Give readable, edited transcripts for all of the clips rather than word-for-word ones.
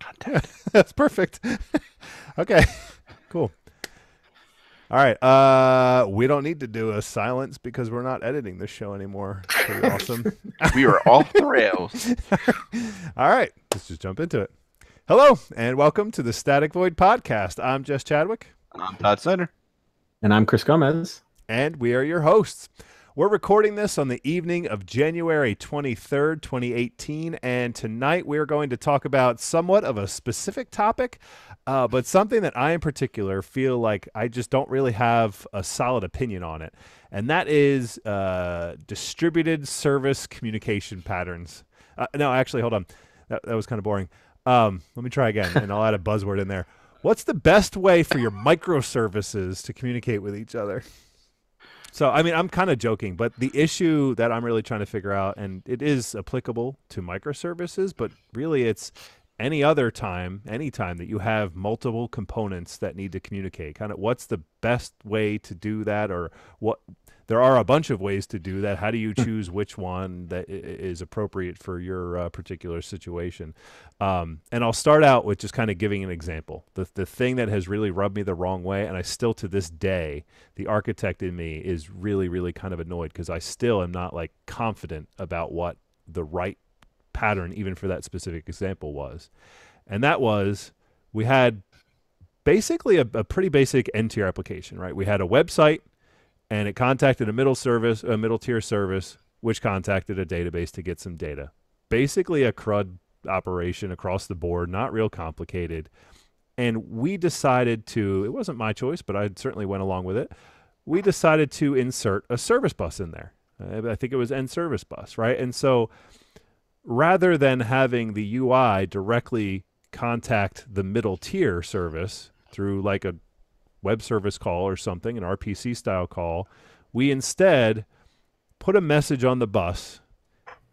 content. That's perfect. Okay, cool. All right. We don't need to do a silence because we're not editing this show anymore. It's pretty awesome. We are off the rails. All right, let's just jump into it. Hello, and welcome to the Static Void Podcast. I'm Jess Chadwick, I'm Todd Snyder. And I'm Chris Gomez. and we are your hosts. We're recording this on the evening of January 23rd, 2018, and tonight we're going to talk about somewhat of a specific topic, but something that I in particular feel like I just don't really have a solid opinion on it, and that is distributed service communication patterns. No, actually, hold on. That was kind of boring. Let me try again, and I'll add a buzzword in there. What's the best way for your microservices to communicate with each other? So, I mean, I'm kind of joking, but the issue that I'm really trying to figure out, and it is applicable to microservices, but really it's any other time, anytime that you have multiple components that need to communicate, kind of what's the best way to do that, or what there are a bunch of ways to do that. How do you choose which one that is appropriate for your particular situation? And I'll start out with just kind of giving an example. The thing that has really rubbed me the wrong way, and I still to this day, the architect in me is really, really kind of annoyed because I still am not like confident about what the right pattern, even for that specific example, was. And that was we had basically a pretty basic end tier application, right? We had a website and it contacted a middle tier service, which contacted a database to get some data. Basically a CRUD operation across the board, not real complicated. And we decided to, it wasn't my choice, but I certainly went along with it. We decided to insert a service bus in there. I think it was end service bus, right? And so rather than having the UI directly contact the middle tier service through like a web service call or something, an RPC style call, we instead put a message on the bus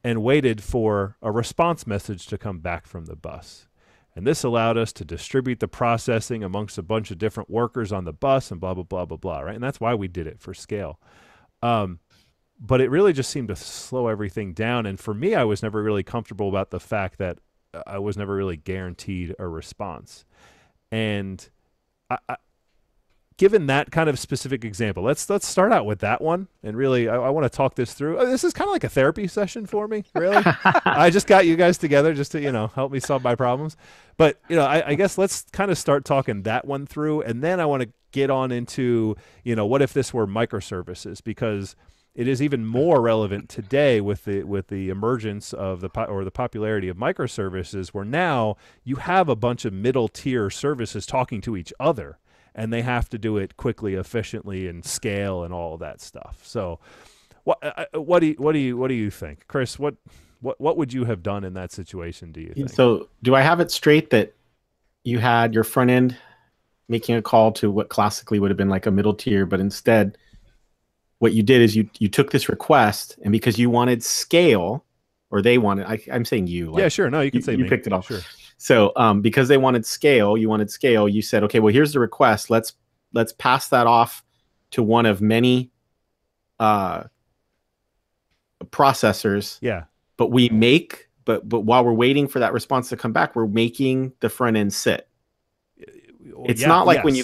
and waited for a response message to come back from the bus. And this allowed us to distribute the processing amongst a bunch of different workers on the bus and blah, blah, blah, blah, blah, right? And that's why we did it for scale. But it really just seemed to slow everything down. And for me, I was never really comfortable about the fact that I was never really guaranteed a response. And given that kind of specific example, let's start out with that one. And really, I want to talk this through. This is kind of like a therapy session for me, really. I just got you guys together just to, help me solve my problems. But, I guess let's kind of start talking that one through. And then I want to get on into, what if this were microservices? Because it is even more relevant today with the emergence of the popularity of microservices, where now you have a bunch of middle tier services talking to each other, and they have to do it quickly, efficiently, and scale and all of that stuff. So, what do you think, Chris? What would you have done in that situation? Do you think? So, do I have it straight that you had your front end making a call to what classically would have been like a middle tier, but instead, what you did is you took this request, and because you wanted scale, or they wanted, I'm saying you. Like, yeah, sure. No, you can say you me. picked it off. Sure. So because they wanted scale, you said, okay, well, here's the request. Let's pass that off to one of many processors. Yeah. But while we're waiting for that response to come back, we're making the front end sit. It's not like when you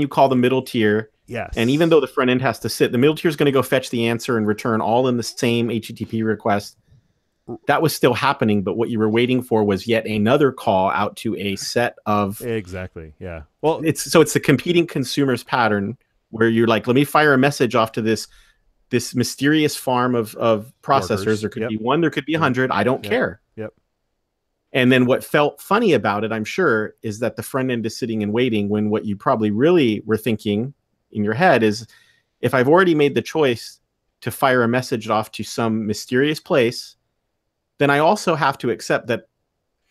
call the middle tier. Yes. And even though the front end has to sit, the middle tier is going to go fetch the answer and return all in the same HTTP request. That was still happening, but what you were waiting for was yet another call out to a set of... Exactly, yeah. Well, it's the competing consumers pattern where you're like, let me fire a message off to this mysterious farm of processors. Workers. There could be one, there could be 100. I don't care. Yep. And then what felt funny about it, I'm sure, is that the front end is sitting and waiting, when what you probably really were thinking in your head is, if I've already made the choice to fire a message off to some mysterious place, then I also have to accept that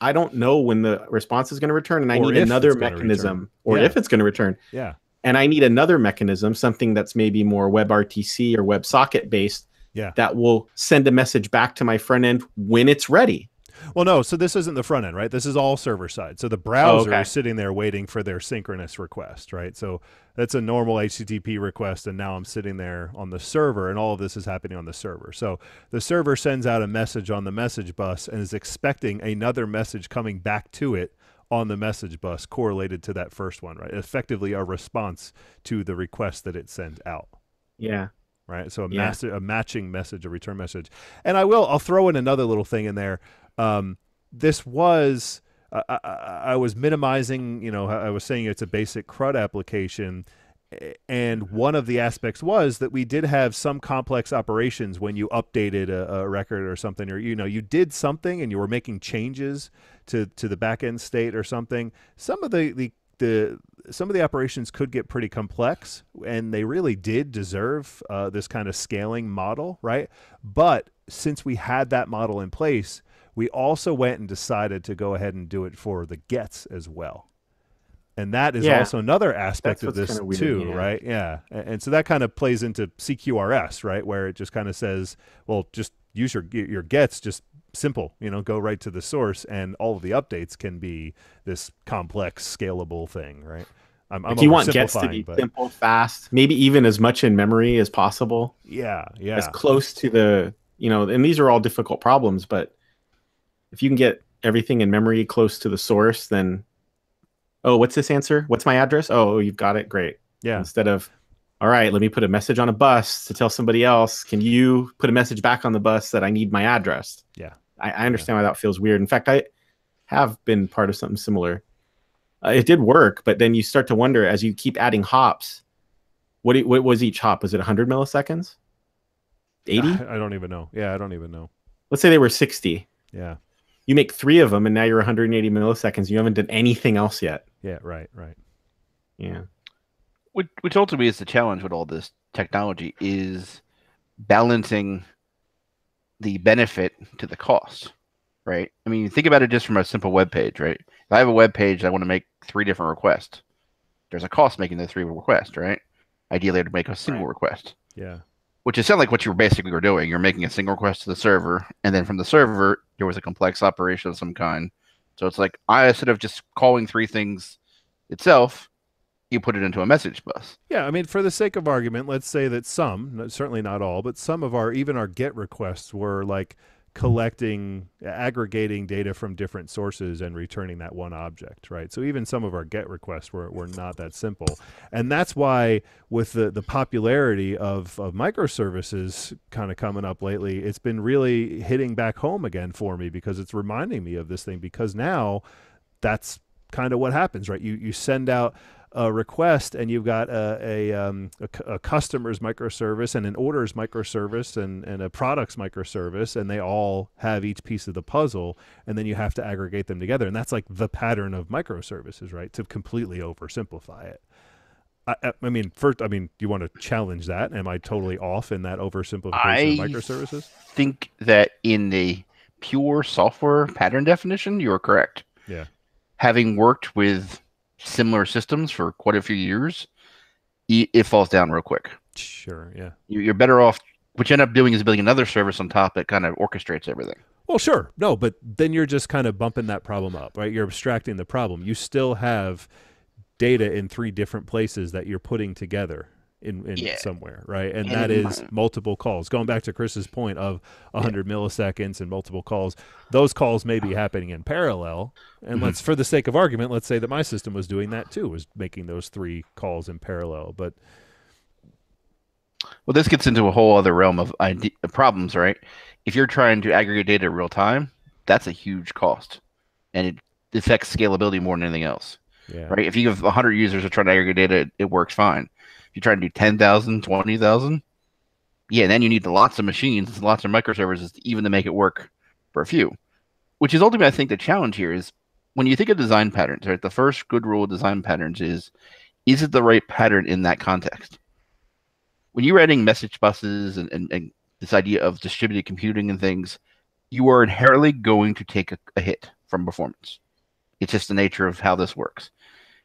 I don't know when the response is going to return, and I need another mechanism, or if it's going to return. Yeah. And I need another mechanism, something that's maybe more WebRTC or WebSocket based, that will send a message back to my front end when it's ready. Well, no, so this isn't the front end, right? This is all server side. So the browser is sitting there waiting for their synchronous request, right? So that's a normal HTTP request, and now I'm sitting there on the server, and all of this is happening on the server. So the server sends out a message on the message bus and is expecting another message coming back to it on the message bus correlated to that first one, right? Effectively a response to the request that it sent out. Yeah. Right. So Yeah. a matching message, a return message. And I'll throw in another little thing in there. This was, I was minimizing, I was saying it's a basic CRUD application. And one of the aspects was that we did have some complex operations when you updated a record or something, or you did something and you were making changes to the back end state or something. Some of some of the operations could get pretty complex, and they really did deserve this kind of scaling model, right? But since we had that model in place, we also went and decided to go ahead and do it for the gets as well. And that is also another aspect of this too, right? Yeah. And so that kind of plays into CQRS, right? Where it just kind of says, well, just use your gets, just simple, go right to the source, and all of the updates can be this complex, scalable thing, right? If you want gets to be simple, fast, maybe even as much in memory as possible. Yeah. As close to the, and these are all difficult problems, but if you can get everything in memory close to the source, then oh, what's this answer? What's my address? Oh, you've got it. Great. Yeah. Instead of, all right, let me put a message on a bus to tell somebody else. Can you put a message back on the bus that I need my address? Yeah. I understand why that feels weird. In fact, I have been part of something similar. It did work, but then you start to wonder as you keep adding hops, what was each hop? Was it 100 milliseconds? 80? I don't even know. Yeah, I don't even know. Let's say they were 60. Yeah. You make 3 of them, and now you're 180 milliseconds. You haven't done anything else yet. Yeah, right. Yeah. Which ultimately is the challenge with all this technology, is balancing the benefit to the cost, right? I mean, think about it just from a simple web page, right? If I have a web page, I want to make 3 different requests. There's a cost making the 3 requests, right? Ideally, I'd make a single request. Yeah. Which is sound like what you basically were doing. You're making a single request to the server, and then from the server, there was a complex operation of some kind. So it's like, instead of just calling 3 things itself, you put it into a message bus. Yeah, I mean, for the sake of argument, let's say that some, certainly not all, but some of even our GET requests were like aggregating data from different sources and returning that one object, right? So even some of our GET requests were not that simple. And that's why with the popularity of microservices kind of coming up lately, it's been really hitting back home again for me, because it's reminding me of this thing, because now that's kind of what happens, right? You send out a request, and you've got a customer's microservice and an orders microservice and a products microservice, and they all have each piece of the puzzle, and then you have to aggregate them together. And that's like the pattern of microservices, right? To completely oversimplify it. I mean, do you want to challenge that? Am I totally off in that oversimplification of microservices? I think that in the pure software pattern definition, you're correct. Yeah. Having worked with similar systems for quite a few years, it falls down real quick. Sure, yeah. You're better off. What you end up doing is building another service on top that kind of orchestrates everything. Well, sure. No, but then you're just kind of bumping that problem up, right? You're abstracting the problem. You still have data in 3 different places that you're putting together in somewhere, right? And that is multiple calls. Going back to Chris's point of 100 milliseconds and multiple calls, those calls may be happening in parallel. And let's, for the sake of argument, let's say that my system was doing that too, was making those 3 calls in parallel. But well, this gets into a whole other realm of problems, right? If you're trying to aggregate data in real time, that's a huge cost, and it affects scalability more than anything else. Yeah. Right? If you have 100 users who are trying to aggregate data, it works fine. If you try to do 10,000, 20,000, then you need lots of machines, lots of microservices even to make it work for a few. Which is ultimately, I think, the challenge here is when you think of design patterns, right? The first good rule of design patterns is it the right pattern in that context? When you're adding message buses and this idea of distributed computing and things, you are inherently going to take a hit from performance. It's just the nature of how this works,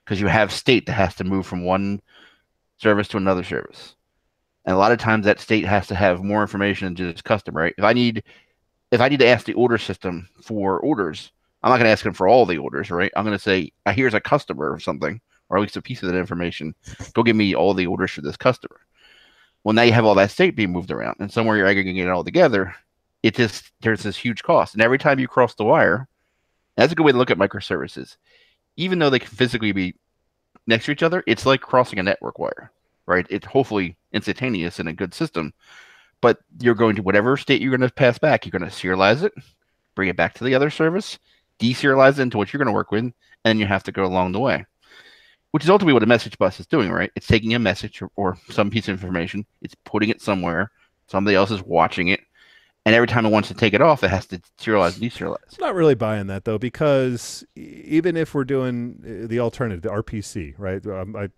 because you have state that has to move from one service to another service, and a lot of times that state has to have more information than just customer. Right? If I need to ask the order system for orders, I'm not going to ask them for all the orders. Right? I'm going to say, here's a customer or something, or at least a piece of that information. Go give me all the orders for this customer. Well, now you have all that state being moved around, and somewhere you're aggregating it all together. There's this huge cost, and every time you cross the wire. That's a good way to look at microservices. even though they can physically be next to each other, it's like crossing a network wire, right? It's hopefully instantaneous in a good system, but you're going to whatever state you're going to pass back, you're going to serialize it, bring it back to the other service, deserialize it into what you're going to work with, and then you have to go along the way. Which is ultimately what a message bus is doing, right? It's taking a message or some piece of information, it's putting it somewhere, somebody else is watching it, and every time it wants to take it off, it has to serialize and deserialize. I'm not really buying that, though, because even if we're doing the alternative, the RPC, right?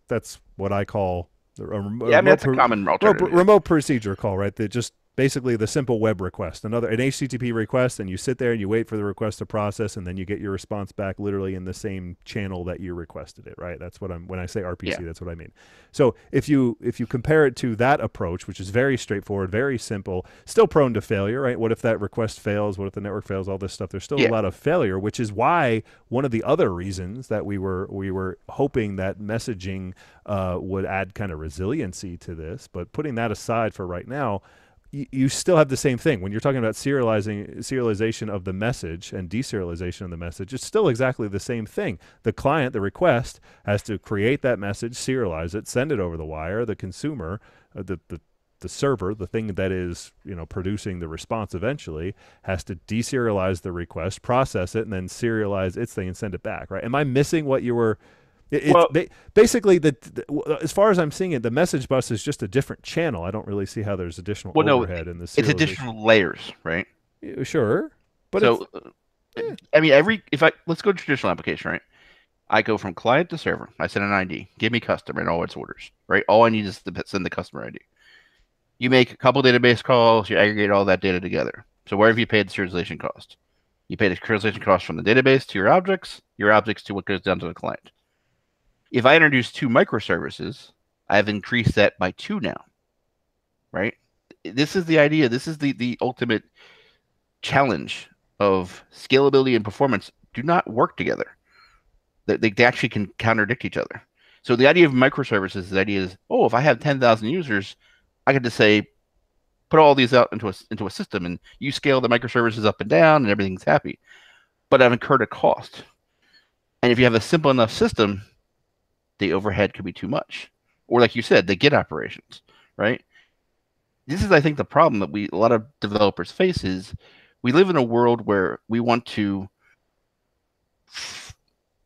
That's what I call that's a common alternative. Remote procedure call, right? That just basically the simple web request, an HTTP request, and you sit there and you wait for the request to process, and then you get your response back literally in the same channel that you requested it, right? That's what when I say RPC, that's what I mean. So if you compare it to that approach, which is very straightforward, very simple, still prone to failure, right? What if that request fails? What if the network fails? All this stuff. There's still a lot of failure, which is why one of the other reasons that we were hoping that messaging would add kind of resiliency to this. But putting that aside for right now, you still have the same thing. When you're talking about serialization of the message and deserialization of the message, it's still exactly the same thing. The client, the request, has to create that message, serialize it, send it over the wire. The consumer, the server, the thing that is producing the response eventually, has to deserialize the request, process it, and then serialize its thing and send it back. Right? Am I missing what you were? Basically, as far as I'm seeing it, the message bus is just a different channel. I don't really see how there's additional overhead in this. It's additional layers, right? Sure, but so I mean, let's go to traditional application, right? I go from client to server. I send an ID. Give me customer and all its orders, right? All I need is to send the customer ID. You make a couple database calls. You aggregate all that data together. So where have you paid the serialization cost? You pay the serialization cost from the database to your objects to what goes down to the client. If I introduce 2 microservices, I've increased that by 2 now, right? This is the idea. This is the ultimate challenge of scalability and performance do not work together. They actually can contradict each other. So the idea of microservices, the idea is, if I have 10,000 users, I could just say, put all these out into a system, and you scale the microservices up and down, and everything's happy. But I've incurred a cost. And if you have a simple enough system, the overhead could be too much. Or like you said, the Git operations, right? This is, I think, the problem that a lot of developers face is we live in a world where we want to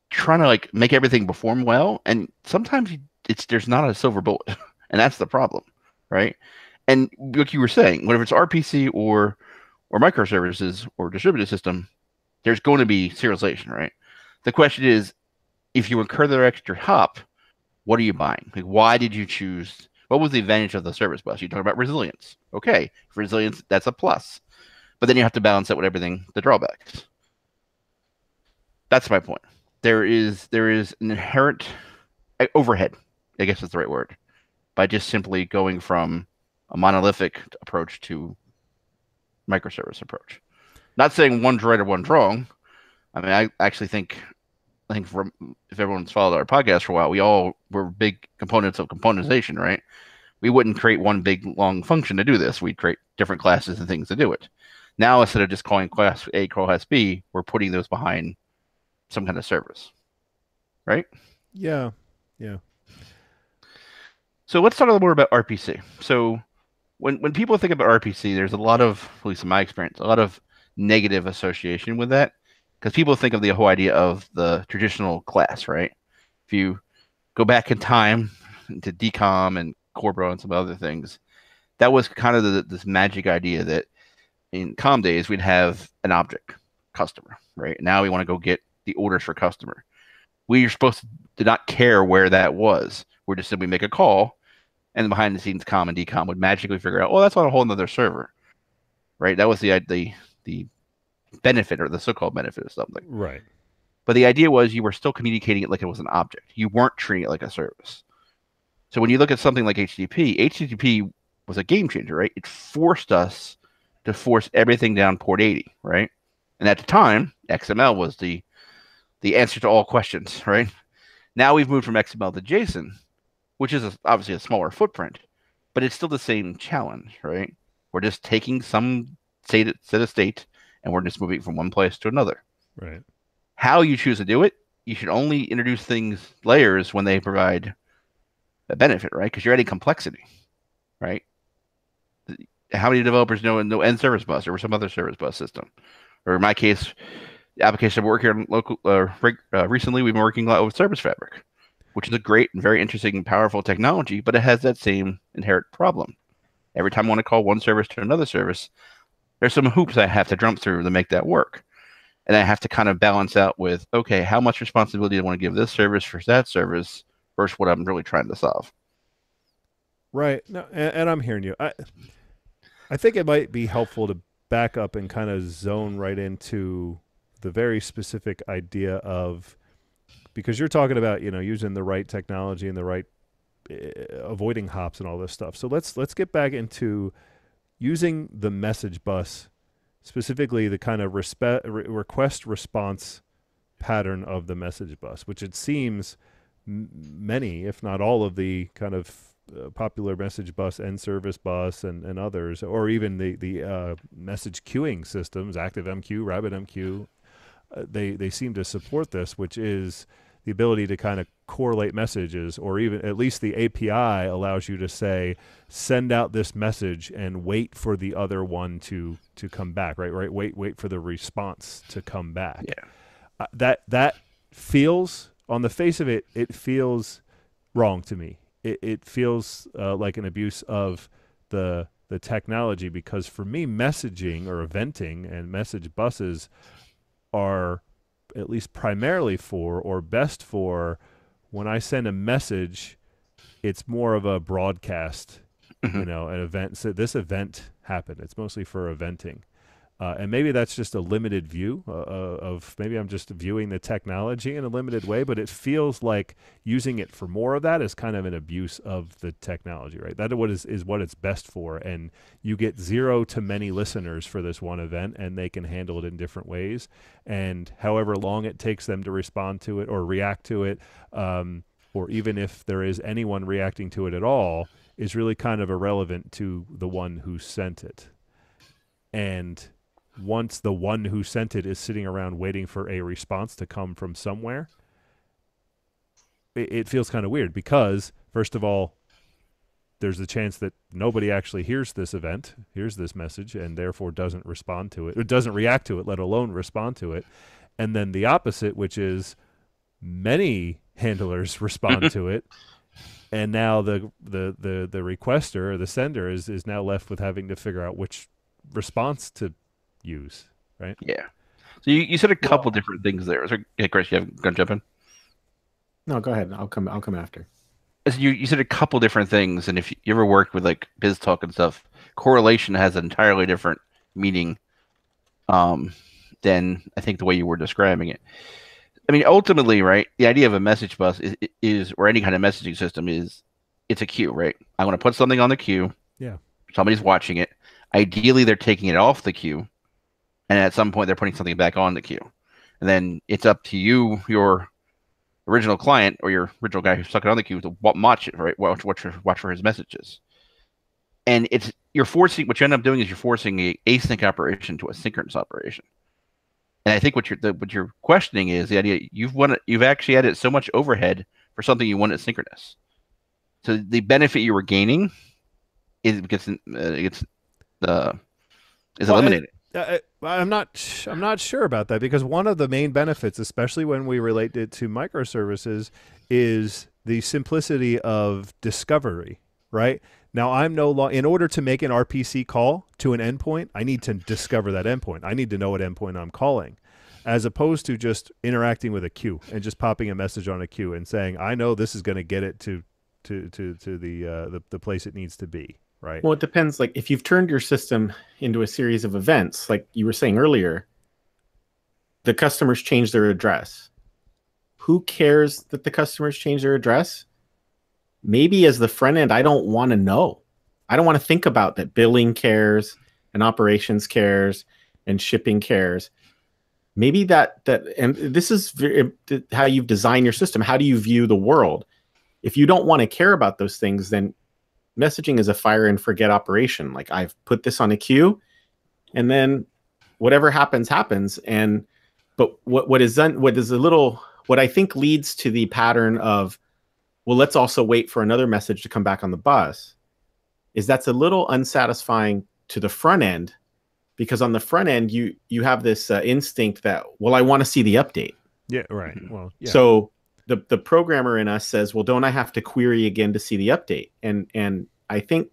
try to make everything perform well, and sometimes there's not a silver bullet, and that's the problem, right? And like you were saying, whether it's RPC or microservices or distributed system, there's going to be serialization, right? The question is, if you incur the extra hop, what are you buying? Why did you choose? What was the advantage of the service bus? You talk about resilience. Okay, for resilience, that's a plus. But then you have to balance out with everything, the drawbacks. That's my point. There is an inherent overhead, I guess is the right word, by just simply going from a monolithic approach to microservice approach. Not saying one's right or one's wrong. I mean, I actually think if everyone's followed our podcast for a while, we all were big components of componentization, right? We wouldn't create one big long function to do this. We'd create different classes and things to do it. Now, instead of just calling class A, class B, we're putting those behind some kind of service, right? Yeah. So let's talk a little more about RPC. So when people think about RPC, there's a lot of, at least in my experience, a lot of negative association with that. Because people think of the whole idea of the traditional class, right? If you go back in time to DCOM and Corbro and some other things, that was kind of this magic idea that in COM days, we'd have an object, customer, right? Now we want to go get the orders for customer. We are supposed to not care where that was. We're just simply make a call, and behind the scenes, COM and DCOM would magically figure out, that's on a whole nother server, right? That was the benefit, or the so-called benefit of something. Right. But the idea was you were still communicating it like it was an object. You weren't treating it like a service. So when you look at something like HTTP was a game changer, right? It forced us to force everything down port 80, right? And at the time, XML was the answer to all questions, right? Now we've moved from XML to JSON, which is obviously a smaller footprint, but it's still the same challenge, right? We're just taking some set of state, and we're just moving from one place to another. Right. How you choose to do it, you should only introduce layers when they provide a benefit, right? Because you're adding complexity, right? How many developers know end service bus or some other service bus system? Or in my case, the application I work here on recently, we've been working a lot with Service Fabric, which is a great and very interesting and powerful technology, but it has that same inherent problem. Every time I want to call one service to another service, there's some hoops I have to jump through to make that work. And I have to kind of balance out with, okay, how much responsibility do I want to give this service for that service versus what I'm really trying to solve. Right. No, and I'm hearing you. I think it might be helpful to back up and kind of zone right into the very specific idea of, because you're talking about, using the right technology and the right avoiding hops and all this stuff. So let's get back into using the message bus, specifically the kind of request response pattern of the message bus, which it seems many, if not all, of the kind of popular message bus and service bus and others, or even the message queuing systems, ActiveMQ, RabbitMQ, they seem to support this, which is the ability to kind of correlate messages, or even at least the API allows you to say, send out this message and wait for the other one to come back, right? Wait for the response to come back. Yeah. That feels, on the face of it, it feels wrong to me. It feels like an abuse of the technology, because for me, messaging or eventing and message buses are at least primarily for, or best for, when I send a message, it's more of a broadcast, an event. So this event happened. It's mostly for eventing. And maybe that's just a limited view of maybe I'm just viewing the technology in a limited way, but it feels like using it for more of that is kind of an abuse of the technology, right? That is what it's best for. And you get 0 to many listeners for this one event, and they can handle it in different ways. And however long it takes them to respond to it or react to it, or even if there is anyone reacting to it at all, is really kind of irrelevant to the one who sent it. And once the one who sent it is sitting around waiting for a response to come from somewhere, it feels kind of weird, because, first of all, there's the chance that nobody actually hears this message, and therefore doesn't respond to it, or doesn't react to it, let alone respond to it. And then the opposite, which is many handlers respond to it, and now the requester or the sender is now left with having to figure out which response to use, right? Yeah. So you said a couple different things there. Chris, you have gonna jump in? No, go ahead. I'll come after. You said a couple different things, and if you ever worked with like BizTalk and stuff, correlation has an entirely different meaning than I think the way you were describing it. I mean, ultimately, right, the idea of a message bus is or any kind of messaging system is, it's a queue, right? I want to put something on the queue. Yeah. Somebody's watching it. Ideally, they're taking it off the queue, and at some point, they're putting something back on the queue. And then it's up to you, your original client or your original guy who stuck it on the queue, to watch it, right? Watch for his messages. And you're forcing, what you end up doing is you're forcing a async operation to a synchronous operation. And I think what you're questioning is the idea you've actually added so much overhead for something you wanted synchronous. So the benefit you were gaining is eliminated. I'm not sure about that, because one of the main benefits, especially when we relate it to microservices, is the simplicity of discovery, right? Now, I'm no longer, in order to make an RPC call to an endpoint, I need to discover that endpoint. I need to know what endpoint I'm calling, as opposed to just interacting with a queue and just popping a message on a queue and saying, I know this is going to get it to the place it needs to be. Right. Well, it depends. Like, if you've turned your system into a series of events, like you were saying earlier, the customers change their address. Who cares that the customers change their address? Maybe as the front end, I don't want to know. I don't want to think about that. Billing cares, and operations cares, and shipping cares. Maybe and this is how you've designed your system. How do you view the world? If you don't want to care about those things, then messaging is a fire and forget operation. Like, I've put this on a queue, and then whatever happens. But what is a little what I think leads to the pattern of, well, let's also wait for another message to come back on the bus, is that's a little unsatisfying to the front end, because on the front end, you have this instinct that, well, I want to see the update. Yeah, right. Well, yeah. So the programmer in us says, well, don't I have to query again to see the update? And I think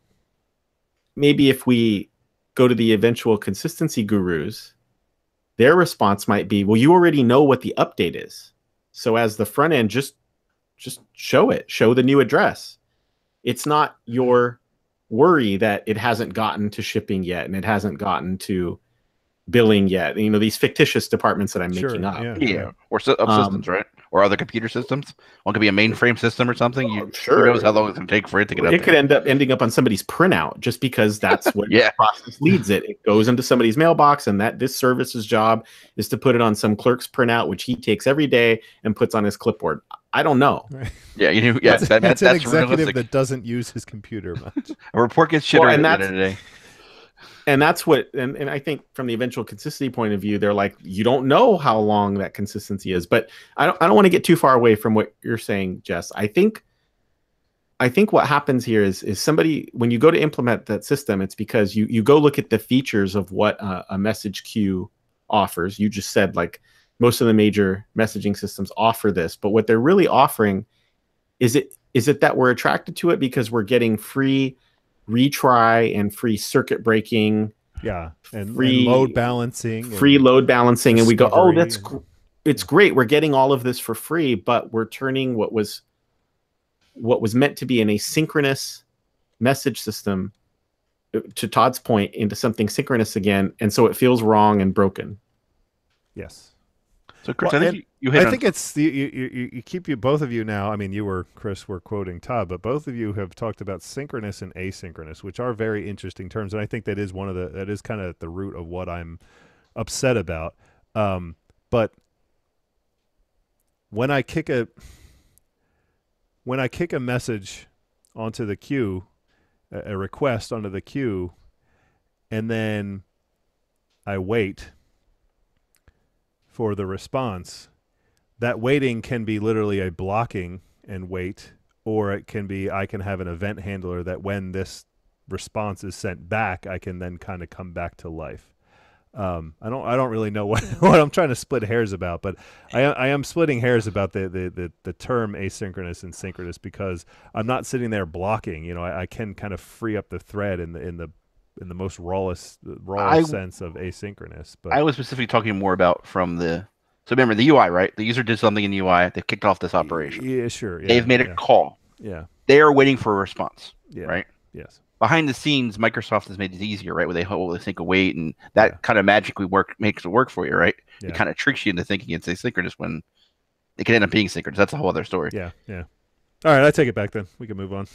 maybe if we go to the eventual consistency gurus, their response might be, well, you already know what the update is. So as the front end, just show it, show the new address. It's not your worry that it hasn't gotten to shipping yet and it hasn't gotten to billing yet. You know, these fictitious departments that I'm making up. Yeah. Or systems, right? Or other computer systems. One could be a mainframe system or something. Sure. Who knows how long it's going to take for it to get up. It could end up ending up on somebody's printout just because that's what the process leads it. It goes into somebody's mailbox, and that this service's job is to put it on some clerk's printout, which he takes every day and puts on his clipboard. I don't know. Right. Yeah, you know, yeah, that's an executive realistic. that doesn't use his computer much. A report gets shittered at the end of the day. And that's what, and I think from the eventual consistency point of view, they're like, you don't know how long that consistency is. But I don't want to get too far away from what you're saying, Jess. I think what happens here is somebody, when you go to implement that system, it's because you go look at the features of what a message queue offers. You just said, like, most of the major messaging systems offer this, but what they're really offering is it that we're attracted to it because we're getting free retry and free circuit breaking, and free load balancing, load balancing, and we go, oh, it's and great, we're getting all of this for free, but we're turning what was meant to be an asynchronous message system, to Todd's point, into something synchronous again, and so it feels wrong and broken. Yes. So, Chris, Well, I think you hit I on, think it's you keep both of you now. I mean, Chris were quoting Todd, but both of you have talked about synchronous and asynchronous, which are very interesting terms, and I think that is kind of at the root of what I'm upset about. But when I kick a message onto the queue, a request onto the queue, and then I wait for the response, that waiting can be literally a blocking and wait, or it can be, I can have an event handler that when this response is sent back, I can then kind of come back to life. I don't really know what I'm trying to split hairs about, but I am splitting hairs about the term asynchronous and synchronous, because I'm not sitting there blocking. You know, I can kind of free up the thread in the most rawest sense of asynchronous. But I was specifically talking more about from the. So remember the UI, right? The user did something in the UI. They've kicked off this operation. Yeah, sure. Yeah, They've made a call. Yeah. They are waiting for a response. Yeah. Right. Yes. Behind the scenes, Microsoft has made it easier, right? Where they think of wait, and that kind of magically makes it work for you, right? Yeah. It kind of tricks you into thinking it's asynchronous when it can end up being synchronous. That's a whole other story. Yeah. Yeah. All right, I take it back then. We can move on.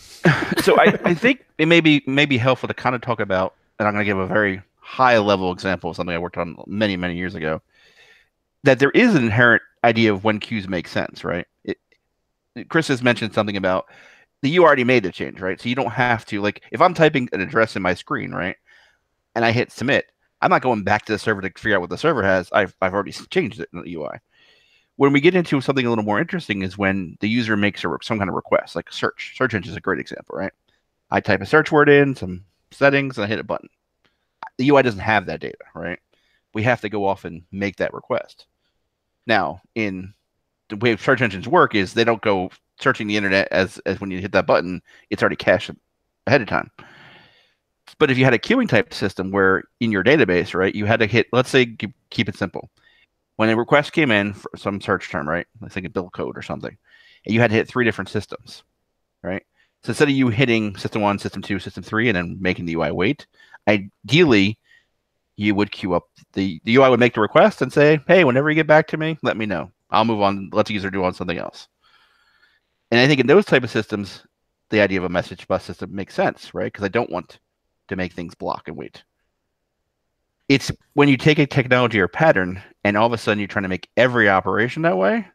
So I think it may be helpful to kind of talk about, and I'm going to give a very high level example of something I worked on many, many years ago, that there is an inherent idea of when queues make sense, right? Chris has mentioned something about you already made the change, right? So you don't have to, like, if I'm typing an address in my screen, right, and I hit submit, I'm not going back to the server to figure out what the server has. I've already changed it in the UI. When we get into something a little more interesting is when the user makes some kind of request, like a search. Search engine is a great example, right? I type a search word in, some settings, and I hit a button. The UI doesn't have that data, right? We have to go off and make that request. Now, in the way search engines work is they don't go searching the internet as when you hit that button, it's already cached ahead of time. But if you had a queuing type system where in your database, right, you had to hit, let's say, keep it simple. When a request came in for some search term, right, let's think a bill code or something, and you had to hit 3 different systems, right? So instead of you hitting system 1, system 2, system 3, and then making the UI wait, ideally, you would queue up. The UI would make the request and say, hey, whenever you get back to me, let me know. I'll move on. Let the user do on something else. And I think in those type of systems, the idea of a message bus system makes sense, right? Because I don't want to make things block and wait. It's when you take a technology or pattern and all of a sudden you're trying to make every operation that way,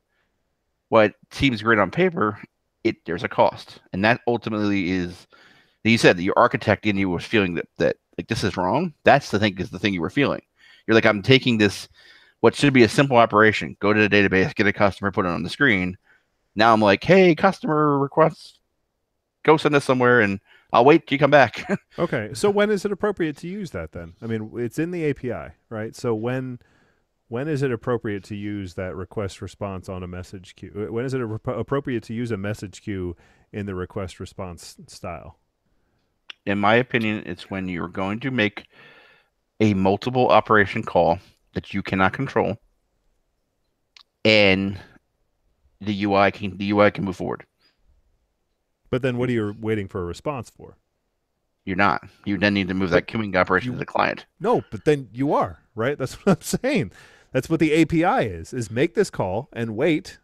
what seems great on paper, there's a cost. And that ultimately is, you said that your architect in you was feeling that like this is wrong. That's the thing you were feeling. You're like, I'm taking this what should be a simple operation, go to the database, get a customer, put it on the screen. Now I'm like, hey, customer requests, go send this somewhere, and I'll wait till you come back. Okay, so when is it appropriate to use that then? I mean, it's in the API, right? So when is it appropriate to use that request response on a message queue? When is it appropriate to use a message queue in the request response style? In my opinion, it's when you're going to make a multiple operation call that you cannot control, and the UI can move forward. But then what are you waiting for a response for? You're not. You then need to move that queuing operation to the client. No, but then you are, right? That's what I'm saying. That's what the API is make this call and wait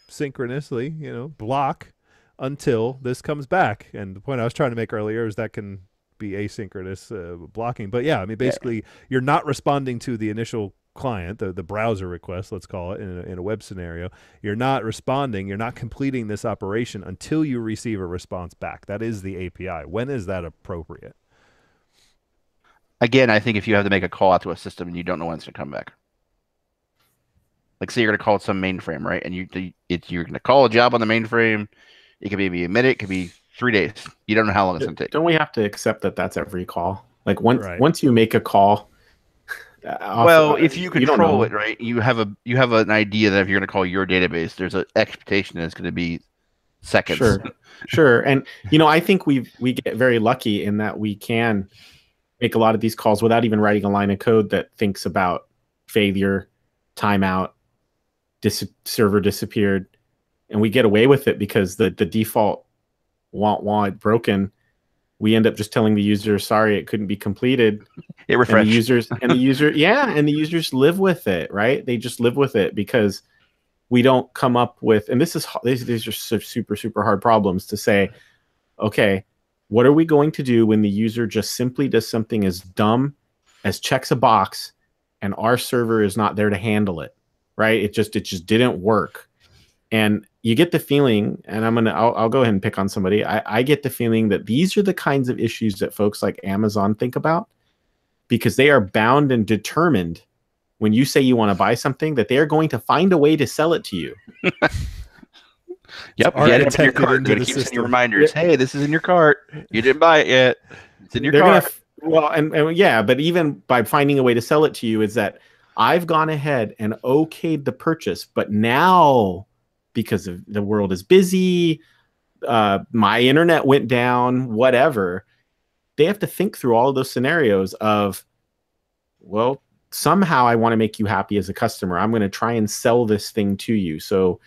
synchronously, block until this comes back. And the point I was trying to make earlier is that can be asynchronous blocking. But yeah, I mean, basically you're not responding to the initial client, the browser request, let's call it, in a web scenario. You're not responding, you're not completing this operation until you receive a response back. That is the API. When is that appropriate? Again, I think if you have to make a call out to a system and you don't know when it's going to come back. Like, say you're going to call it some mainframe, right? And you're going to call a job on the mainframe. It could be a minute, it could be 3 days. You don't know how long it's going to take. Don't we have to accept that that's every call? Like once you make a call. Well, if you control it, right, you have an idea that if you're going to call your database, there's an expectation that it's going to be seconds. Sure. And I think we get very lucky in that we can make a lot of these calls without even writing a line of code that thinks about failure, timeout, server disappeared, and we get away with it because the default want broken. We end up just telling the user, sorry, it couldn't be completed. It refreshed. And the users live with it, right? They just live with it because we don't come up with, and these are super, super hard problems to say, okay, what are we going to do when the user just simply does something as dumb as checks a box and our server is not there to handle it, right? It just didn't work. And you get the feeling, and I'll go ahead and pick on somebody. I get the feeling that these are the kinds of issues that folks like Amazon think about, because they are bound and determined when you say you want to buy something that they are going to find a way to sell it to you. Yep. You add it to your cart. It keeps sending you reminders. Hey, this is in your cart. You didn't buy it yet. It's in your cart. But even by finding a way to sell it to you is that I've gone ahead and okayed the purchase, but now, because of the world is busy, my internet went down, whatever, they have to think through all of those scenarios of, well, somehow I want to make you happy as a customer. I'm going to try and sell this thing to you. So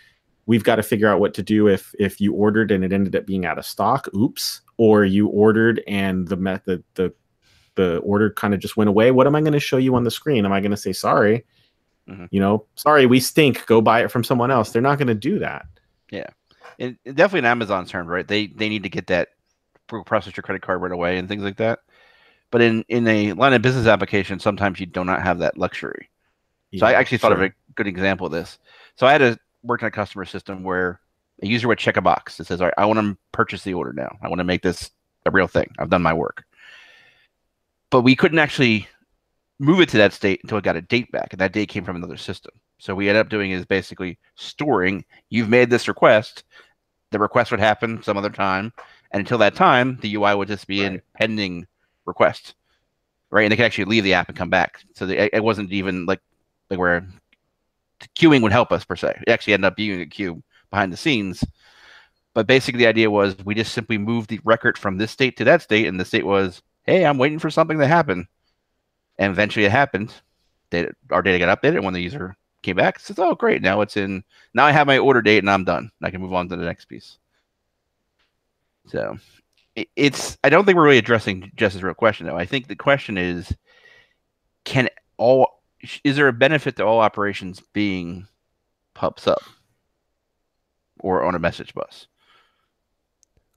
we've got to figure out what to do if you ordered and it ended up being out of stock. Oops. Or you ordered and the order kind of just went away. What am I going to show you on the screen? Am I going to say, sorry? Mm-hmm. Sorry, we stink. Go buy it from someone else. They're not going to do that. Yeah. And definitely in Amazon's terms, right? They need to get that process your credit card right away and things like that. But in a line of business application, sometimes you do not have that luxury. Yeah, so I actually thought of a good example of this. So I had to work in a customer system where a user would check a box that says, all right, I want to purchase the order now. I want to make this a real thing. I've done my work. But we couldn't actually move it to that state until it got a date back, and that date came from another system. So we ended up doing is basically storing, you've made this request, the request would happen some other time, and until that time, the UI would just be in pending request, right? And they could actually leave the app and come back. So it wasn't even like where queuing would help us per se. It actually ended up being a queue behind the scenes. But basically the idea was we just simply moved the record from this state to that state, and the state was, hey, I'm waiting for something to happen. And eventually it happened. Our data got updated, and when the user came back, it says, oh, great, now I have my order date and I'm done. I can move on to the next piece. So I don't think we're really addressing Jess's real question, though. I think the question is, is there a benefit to all operations being pub sub or on a message bus?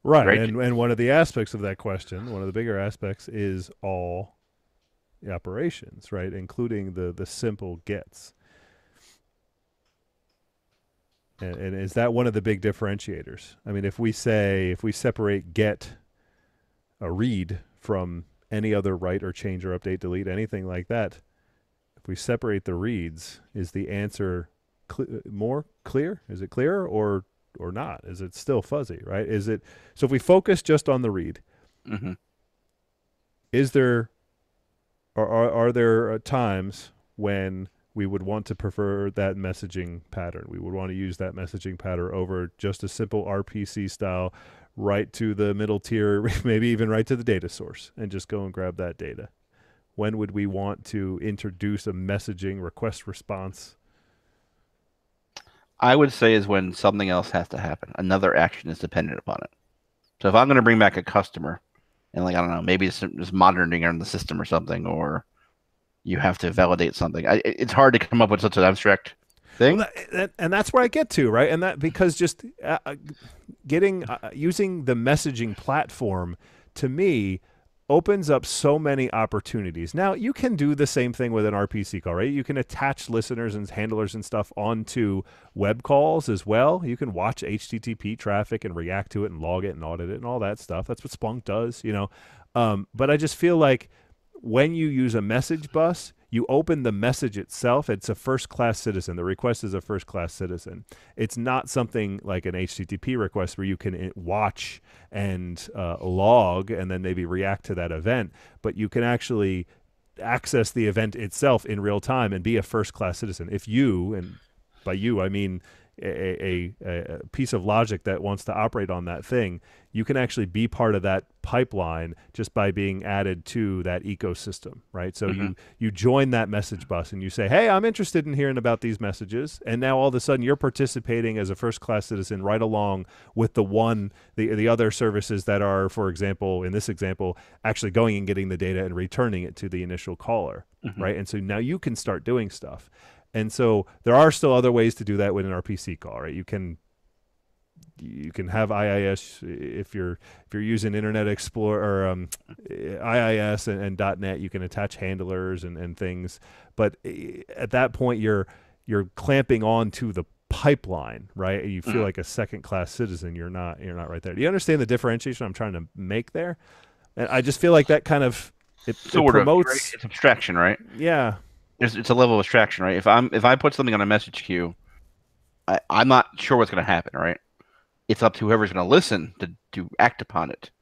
Right. And one of the aspects of that question, one of the bigger aspects, is all the operations, right? Including the simple gets. And is that one of the big differentiators? I mean, if we separate get a read from any other write or change or update, delete, anything like that, we separate the reads, is the answer more clear? Is it clearer or not? Is it still fuzzy, right? Is it, so if we focus just on the read, Mm-hmm. is there, are there times when we would want to prefer that messaging pattern? We would want to use that messaging pattern over just a simple RPC style, right to the middle tier, maybe even right to the data source, and just go and grab that data. When would we want to introduce a messaging request response? I would say is when something else has to happen. Another action is dependent upon it. So if I'm going to bring back a customer, and like I don't know, maybe it's monitoring on the system or something, or you have to validate something. It's hard to come up with such an abstract thing. Well, and that's where I get to, right? And that because just using the messaging platform to me opens up so many opportunities. Now, you can do the same thing with an RPC call, right? You can attach listeners and handlers and stuff onto web calls as well. You can watch HTTP traffic and react to it and log it and audit it and all that stuff. That's what Splunk does, you know. But I just feel like when you use a message bus, you open the message itself. It's a first-class citizen. The request is a first-class citizen. It's not something like an HTTP request where you can watch and log and then maybe react to that event, but you can actually access the event itself in real time and be a first-class citizen. If you, and by you I mean a piece of logic that wants to operate on that thing, you can actually be part of that pipeline just by being added to that ecosystem, right? So you join that message bus and you say, hey, I'm interested in hearing about these messages. And now all of a sudden you're participating as a first-class citizen right along with the other services that are, for example, in this example, actually going and getting the data and returning it to the initial caller, right? And so now you can start doing stuff. And so there are still other ways to do that with an RPC call, right? You can have IIS if you're using Internet Explorer or IIS and .NET. You can attach handlers and things, but at that point you're clamping on to the pipeline, right? You feel like a second-class citizen. You're not right there. Do you understand the differentiation I'm trying to make there? And I just feel like that kind of it promotes. Right? It's abstraction, right? Yeah. It's a level of abstraction, right? If I put something on a message queue, I'm not sure what's going to happen, right? It's up to whoever's going to listen to act upon it.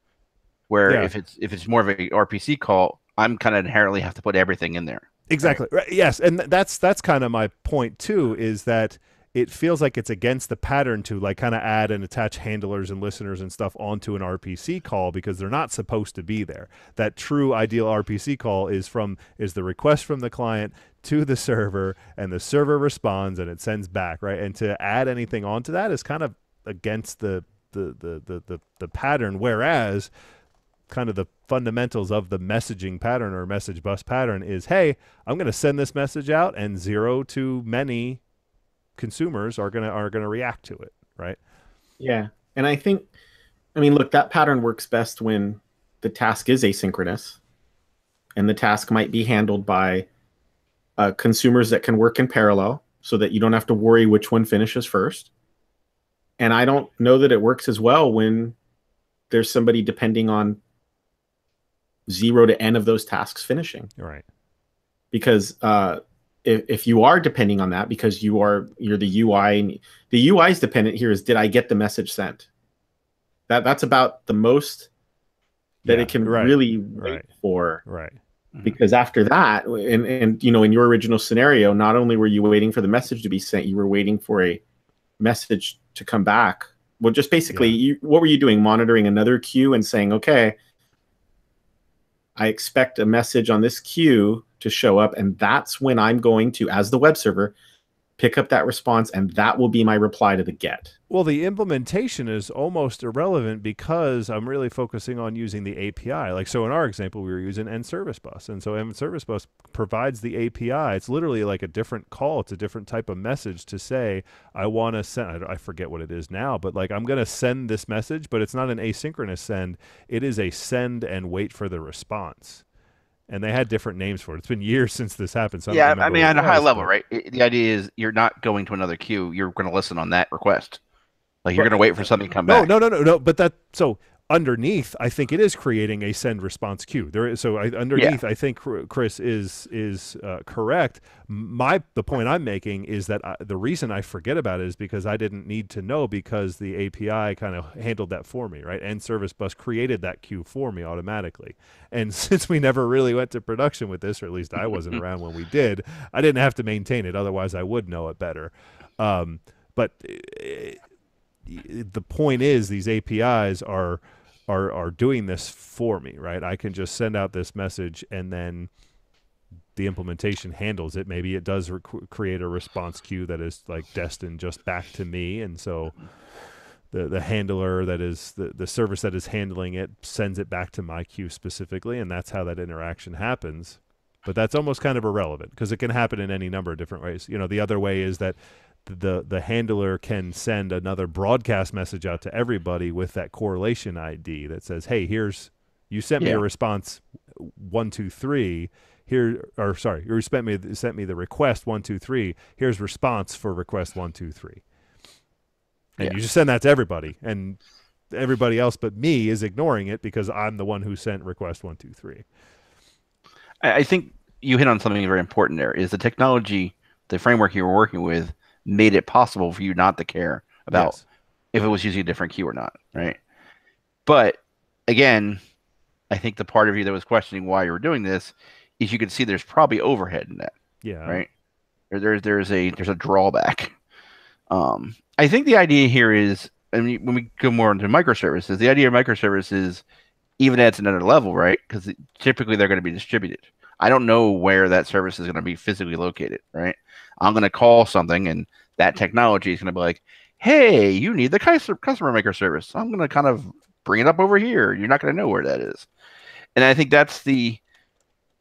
Where if it's more of a RPC call, I'm kind of inherently have to put everything in there. Exactly. Right? Yes, and that's kind of my point too. Is that it feels like it's against the pattern to like kind of add and attach handlers and listeners and stuff onto an RPC call because they're not supposed to be there. That true ideal RPC call is the request from the client to the server, and the server responds and it sends back, right? And to add anything onto that is kind of against the pattern, whereas kind of the fundamentals of the messaging pattern or message bus pattern is, hey, I'm going to send this message out and zero to many consumers are gonna react to it, right? Yeah. And I mean, look, that pattern works best when the task is asynchronous and the task might be handled by consumers that can work in parallel so that you don't have to worry which one finishes first. And I don't know that it works as well when there's somebody depending on 0 to n of those tasks finishing. Right. Because if you are depending on that because you're the UI, and the UI is dependent here is, did I get the message sent? That's about the most that it can really wait for. Right. Because after that, and you know, in your original scenario, not only were you waiting for the message to be sent, you were waiting for a message to come back. Well, just basically, what were you doing? Monitoring another queue and saying, okay, I expect a message on this queue to show up, and that's when I'm going to, as the web server, pick up that response, and that will be my reply to the GET. Well, the implementation is almost irrelevant because I'm really focusing on using the API. Like, so in our example, we were using nService Bus, and so nService Bus provides the API. It's literally like a different call. It's a different type of message to say, I want to send, I forget what it is now, but like I'm going to send this message, but it's not an asynchronous send. It is a send and wait for the response. And they had different names for it. It's been years since this happened. So yeah, I mean, at a high level, right? The idea is you're not going to another queue. You're going to listen on that request. Like, you're going to wait for something to come back. No. But that, so underneath, I think it is creating a send response queue. Underneath, I think Chris is correct. The point I'm making is that the reason I forget about it is because I didn't need to know, because the API kind of handled that for me, right? And Service Bus created that queue for me automatically. And since we never really went to production with this, or at least I wasn't around when we did, I didn't have to maintain it. Otherwise, I would know it better. But the point is, these APIs are doing this for me, right? I can just send out this message, and then the implementation handles it. Maybe it does create a response queue that is like destined just back to me, and so the handler that is the service that is handling it sends it back to my queue specifically, and that's how that interaction happens. But that's almost kind of irrelevant, because it can happen in any number of different ways. The other way is that the handler can send another broadcast message out to everybody with that correlation ID that says, hey, you sent me a response 1, 2, 3 here, or sorry, you sent me the request 1, 2, 3. Here's response for request 1, 2, 3. And you just send that to everybody, and everybody else but me is ignoring it because I'm the one who sent request 1, 2, 3. I think you hit on something very important there. Is the technology, the framework you were working with, made it possible for you not to care about if it was using a different queue or not, right? But again, I think the part of you that was questioning why you were doing this is you can see there's probably overhead in that. Yeah. Right. There's a drawback. I think the idea here is, when we go more into microservices, the idea of microservices even adds another level, right? Because typically they're going to be distributed. I don't know where that service is going to be physically located, right? I'm going to call something, and that technology is going to be like, hey, you need the customer maker service. I'm going to kind of bring it up over here. You're not going to know where that is. And I think that's the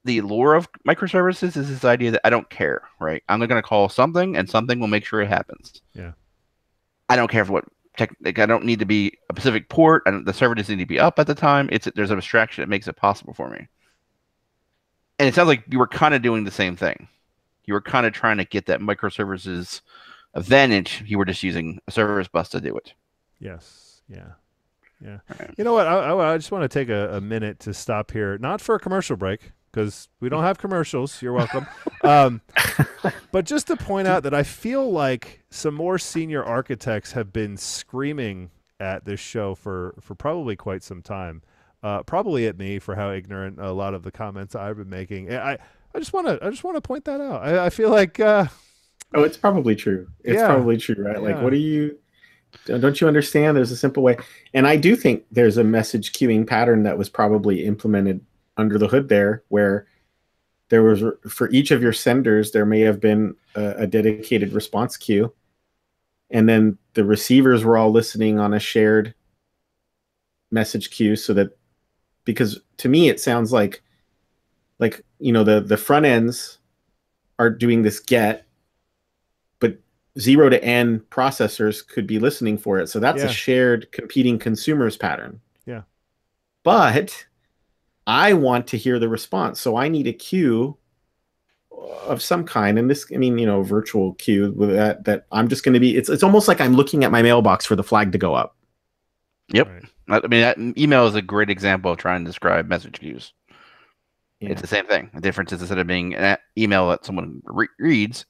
lure of microservices, is this idea that I don't care, right? I'm going to call something, and something will make sure it happens. Yeah. I don't care for what I don't need to be a specific port. The server doesn't need to be up at the time. There's an abstraction that makes it possible for me. And it sounds like you were kind of doing the same thing. You were kind of trying to get that microservices advantage. You were just using a service bus to do it. Yes. Yeah. Yeah. Right. You know what? I just want to take a minute to stop here, not for a commercial break, because we don't have commercials. You're welcome. But just to point out that I feel like some more senior architects have been screaming at this show for probably quite some time. Probably at me for how ignorant a lot of the comments I've been making. I just want to point that out. I feel like it's probably true. It's probably true, right? Like, don't you understand? There's a simple way. And I do think there's a message queuing pattern that was probably implemented under the hood there, where there was, for each of your senders, there may have been a dedicated response queue, and then the receivers were all listening on a shared message queue, so that, because to me it sounds like the front ends are doing this get, but 0 to N processors could be listening for it. So that's a shared competing consumers pattern. Yeah. But I want to hear the response. So I need a queue of some kind. And this, virtual queue with that I'm just going to be, it's almost like I'm looking at my mailbox for the flag to go up. Yep. Right. That email is a great example of trying to describe message queues. Yeah. It's the same thing. The difference is, instead of being an email that someone reads,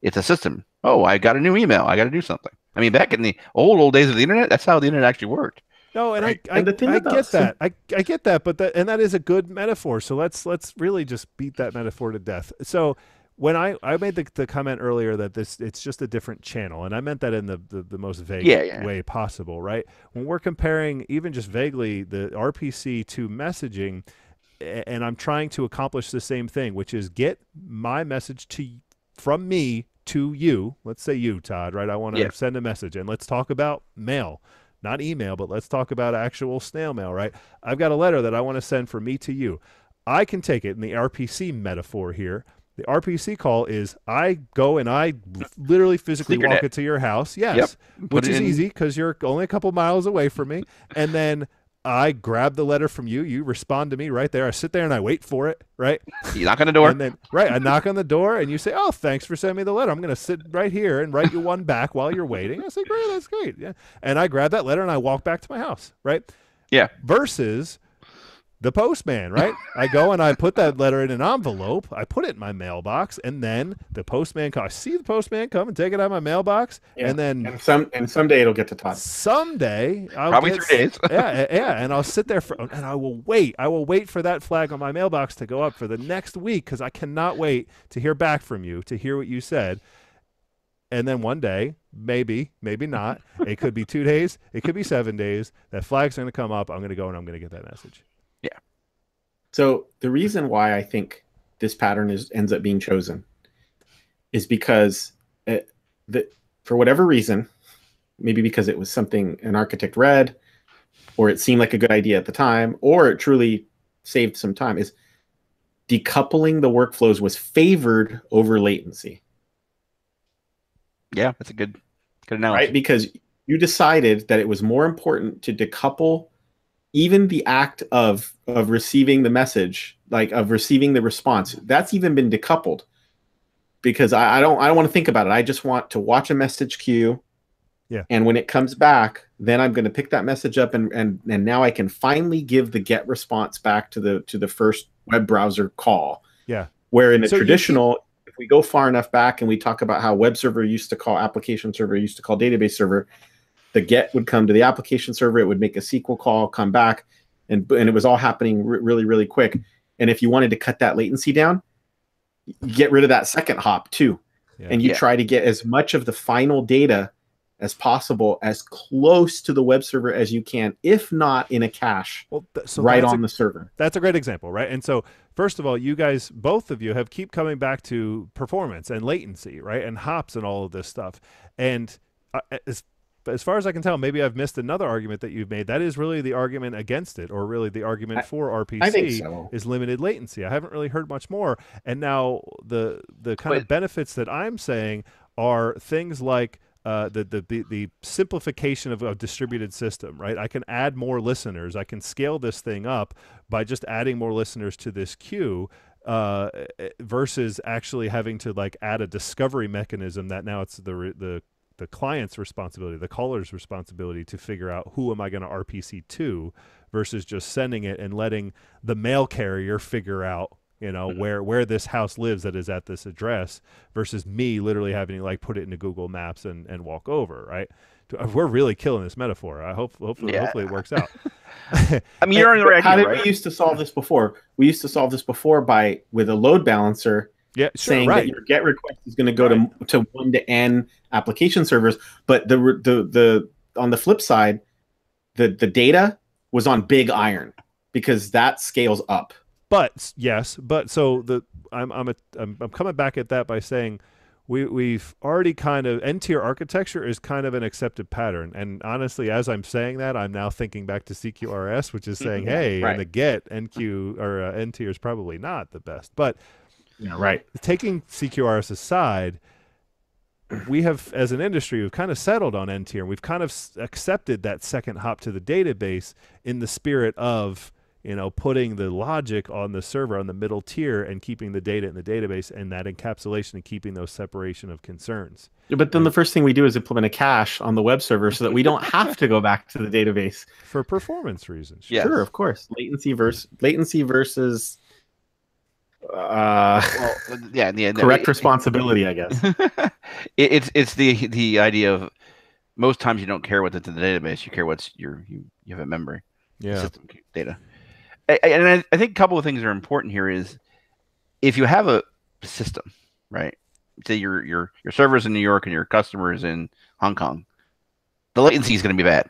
it's a system. Oh, I got a new email. I got to do something. Back in the old days of the internet, that's how the internet actually worked. No, and right? I get that. I get that, but that is a good metaphor. So let's really just beat that metaphor to death. So when I made the comment earlier that it's just a different channel, and I meant that in the most vague way possible, right? When we're comparing even just vaguely the RPC to messaging, and I'm trying to accomplish the same thing, which is get my message from me to you. Let's say you, Todd, right? I want to send a message, and let's talk about mail. Not email, but let's talk about actual snail mail, right? I've got a letter that I want to send from me to you. I can take it in the RPC metaphor here. The RPC call is I go and I literally physically walk it to your house. Yes, which is easy because you're only a couple miles away from me. And then I grab the letter from you. You respond to me right there. I sit there and I wait for it, right? You knock on the door. And then, I knock on the door and you say, oh, thanks for sending me the letter. I'm going to sit right here and write you one back while you're waiting. I say, great, that's great. Yeah. And I grab that letter and I walk back to my house, right? Yeah. Versus the postman, right? I go and I put that letter in an envelope. I put it in my mailbox, and then the postman comes. I see the postman come and take it out of my mailbox, and then someday it'll get to Todd. Someday, Probably 3 days. yeah, and I'll sit there and I will wait. I will wait for that flag on my mailbox to go up for the next week because I cannot wait to hear back from you, to hear what you said. And then one day, maybe not. It could be 2 days. It could be 7 days. That flag's going to come up. I'm going to go and I'm going to get that message. Yeah. So the reason why I think this pattern ends up being chosen is because for whatever reason, maybe because it was something an architect read, or it seemed like a good idea at the time, or it truly saved some time, is decoupling the workflows was favored over latency. Yeah, that's a good analogy. Right? Because you decided that it was more important to decouple even the act of receiving the message, like of receiving the response. That's even been decoupled because I don't want to think about it. I just want to watch a message queue. Yeah. And when it comes back, then I'm going to pick that message up and now I can finally give the get response back to the first web browser call. Yeah. Where in a traditional, if we go far enough back and we talk about how web server used to call application server, used to call database server, the get would come to the application server, it would make a SQL call, come back, and it was all happening really, really quick. And if you wanted to cut that latency down, you get rid of that second hop too. Yeah. And you try to get as much of the final data as possible, as close to the web server as you can, if not in a cache, right on the server. That's a great example, right? And so, first of all, you guys, both of you, have keep coming back to performance and latency, right? And hops and all of this stuff. And as far as I can tell, maybe I've missed another argument that you've made. That is really the argument against it, or really the argument for RPC. I think so. Is limited latency. I haven't really heard much more. And now the kind of benefits that I'm saying are things like the simplification of a distributed system, right? I can add more listeners. I can scale this thing up by just adding more listeners to this queue, versus actually having to like add a discovery mechanism that now it's the client's responsibility, the caller's responsibility to figure out who am I going to RPC to, versus just sending it and letting the mail carrier figure out, where this house lives that is at this address, versus me literally having to like put it into Google Maps and walk over, right? We're really killing this metaphor. Hopefully it works out. I mean, you're on the right. How did we used to solve this before? We used to solve this before with a load balancer. Yeah, saying that your GET request is going to go to 1 to N application servers, but the on the flip side, the data was on big iron because that scales up. But so I'm coming back at that by saying we've already kind of N-tier architecture is kind of an accepted pattern, and honestly, as I'm saying that, I'm now thinking back to CQRS, which is saying, hey, in the GET NQ or N-tier is probably not the best, but. Yeah, right. Taking CQRS aside, we have, as an industry, we've kind of settled on N-tier, and we've kind of accepted that second hop to the database in the spirit of, putting the logic on the server on the middle tier and keeping the data in the database, and that encapsulation and keeping those separation of concerns. Yeah, but then the first thing we do is implement a cache on the web server so that we don't have to go back to the database for performance reasons. Yes. Sure, of course. Latency versus. Correct responsibility, I guess. It's the idea of most times you don't care what's in the database, you care what's you have a memory, system data. And I think a couple of things are important here is if you have a system, right? Say your server's in New York and your customers in Hong Kong, the latency is going to be bad.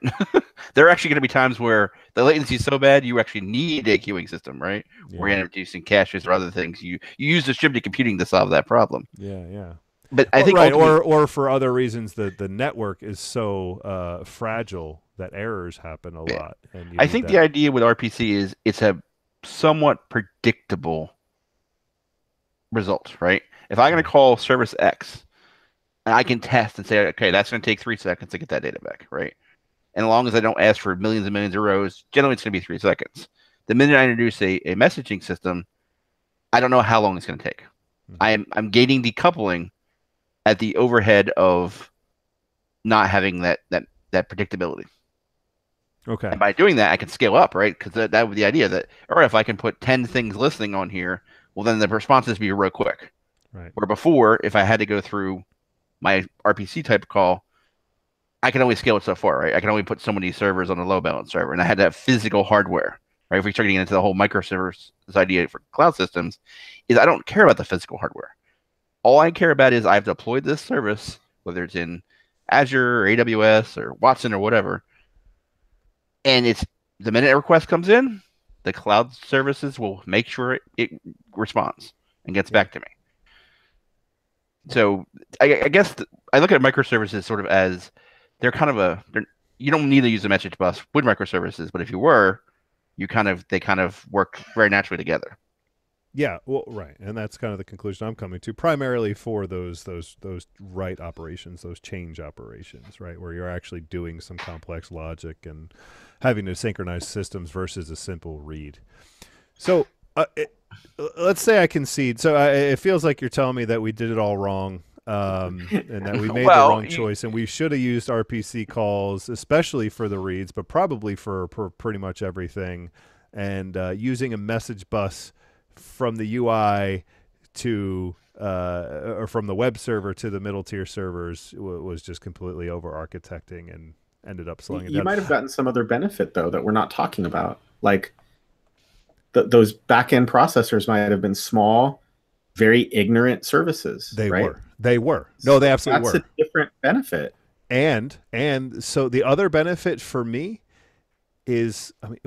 There are actually going to be times where the latency is so bad you actually need a queuing system, right? Yeah. Or you're introducing caches or other things. You use distributed computing to solve that problem. Yeah. But I think or for other reasons, the network is so fragile that errors happen a lot. And I think the idea with RPC is it's a somewhat predictable result, right? If I'm going to call service X, I can test and say, okay, that's going to take 3 seconds to get that data back, right? And as long as I don't ask for millions and millions of rows, generally it's going to be 3 seconds. The minute I introduce a messaging system, I don't know how long it's going to take. Mm-hmm. I'm gating decoupling at the overhead of not having that predictability. Okay. And by doing that, I can scale up, right? Because that was the idea that, all right, if I can put 10 things listening on here, well, then the responses be real quick. Right. Where before, if I had to go through my RPC type call, I can only scale it so far, right? I can only put so many servers on a load balance server, and I had to have physical hardware, right? If we start getting into the whole microservice idea for cloud systems, is I don't care about the physical hardware. All I care about is I've deployed this service, whether it's in Azure or AWS or Watson or whatever, and it's the minute a request comes in, the cloud services will make sure it responds and gets back to me. So I guess I look at microservices sort of as they're kind of you don't need to use a message bus with microservices, but if you were, they kind of work very naturally together. Yeah, well, right, and that's kind of the conclusion I'm coming to, primarily for those write operations, those change operations, right, where you're actually doing some complex logic and having to synchronize systems versus a simple read. So let's say I concede. So it feels like you're telling me that we did it all wrong, and that we made the wrong choice, and we should have used RPC calls, especially for the reads, but probably for pretty much everything, and using a message bus from the UI to or from the web server to the middle tier servers was just completely over architecting and ended up slowing it down. You might have gotten some other benefit though that we're not talking about, like those back-end processors might have been small, very ignorant services. They were. No, they absolutely were. That's a different benefit. And so the other benefit for me is, I mean,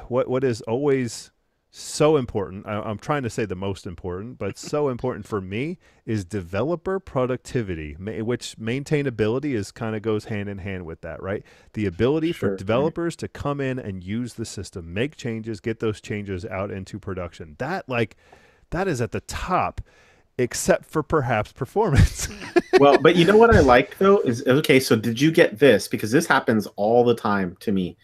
what is always so important, I'm trying to say the most important, but so important for me, is developer productivity, which maintainability is kind of goes hand in hand with that, right? The ability for developers to come in and use the system, make changes, get those changes out into production. That is at the top, except for perhaps performance. Well, but you know what I like though is, okay, so did you get this? Because this happens all the time to me.